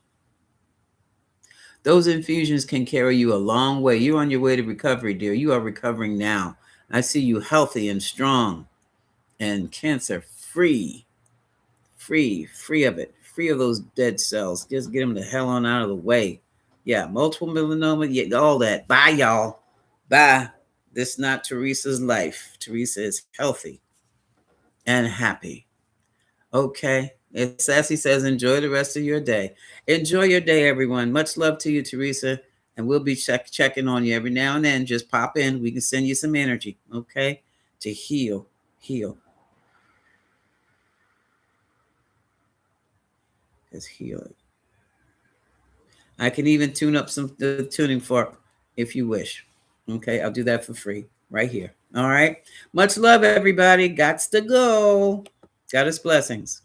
Those infusions can carry you a long way. You're on your way to recovery, dear. You are recovering now. I see you healthy and strong and cancer free, free of it, free of those dead cells. Just get them the hell on out of the way. Yeah, multiple melanoma, yeah, all that. Bye, y'all. Bye. This is not Teresa's life. Teresa is healthy and happy. Okay. As Sassy says, enjoy the rest of your day. Enjoy your day, everyone. Much love to you, Teresa. And we'll be checking on you every now and then. Just pop in. We can send you some energy, okay? To heal. Just heal it. I can even tune up some the tuning fork if you wish. Okay, I'll do that for free right here. All right. Much love, everybody. Gots to go. Got us blessings.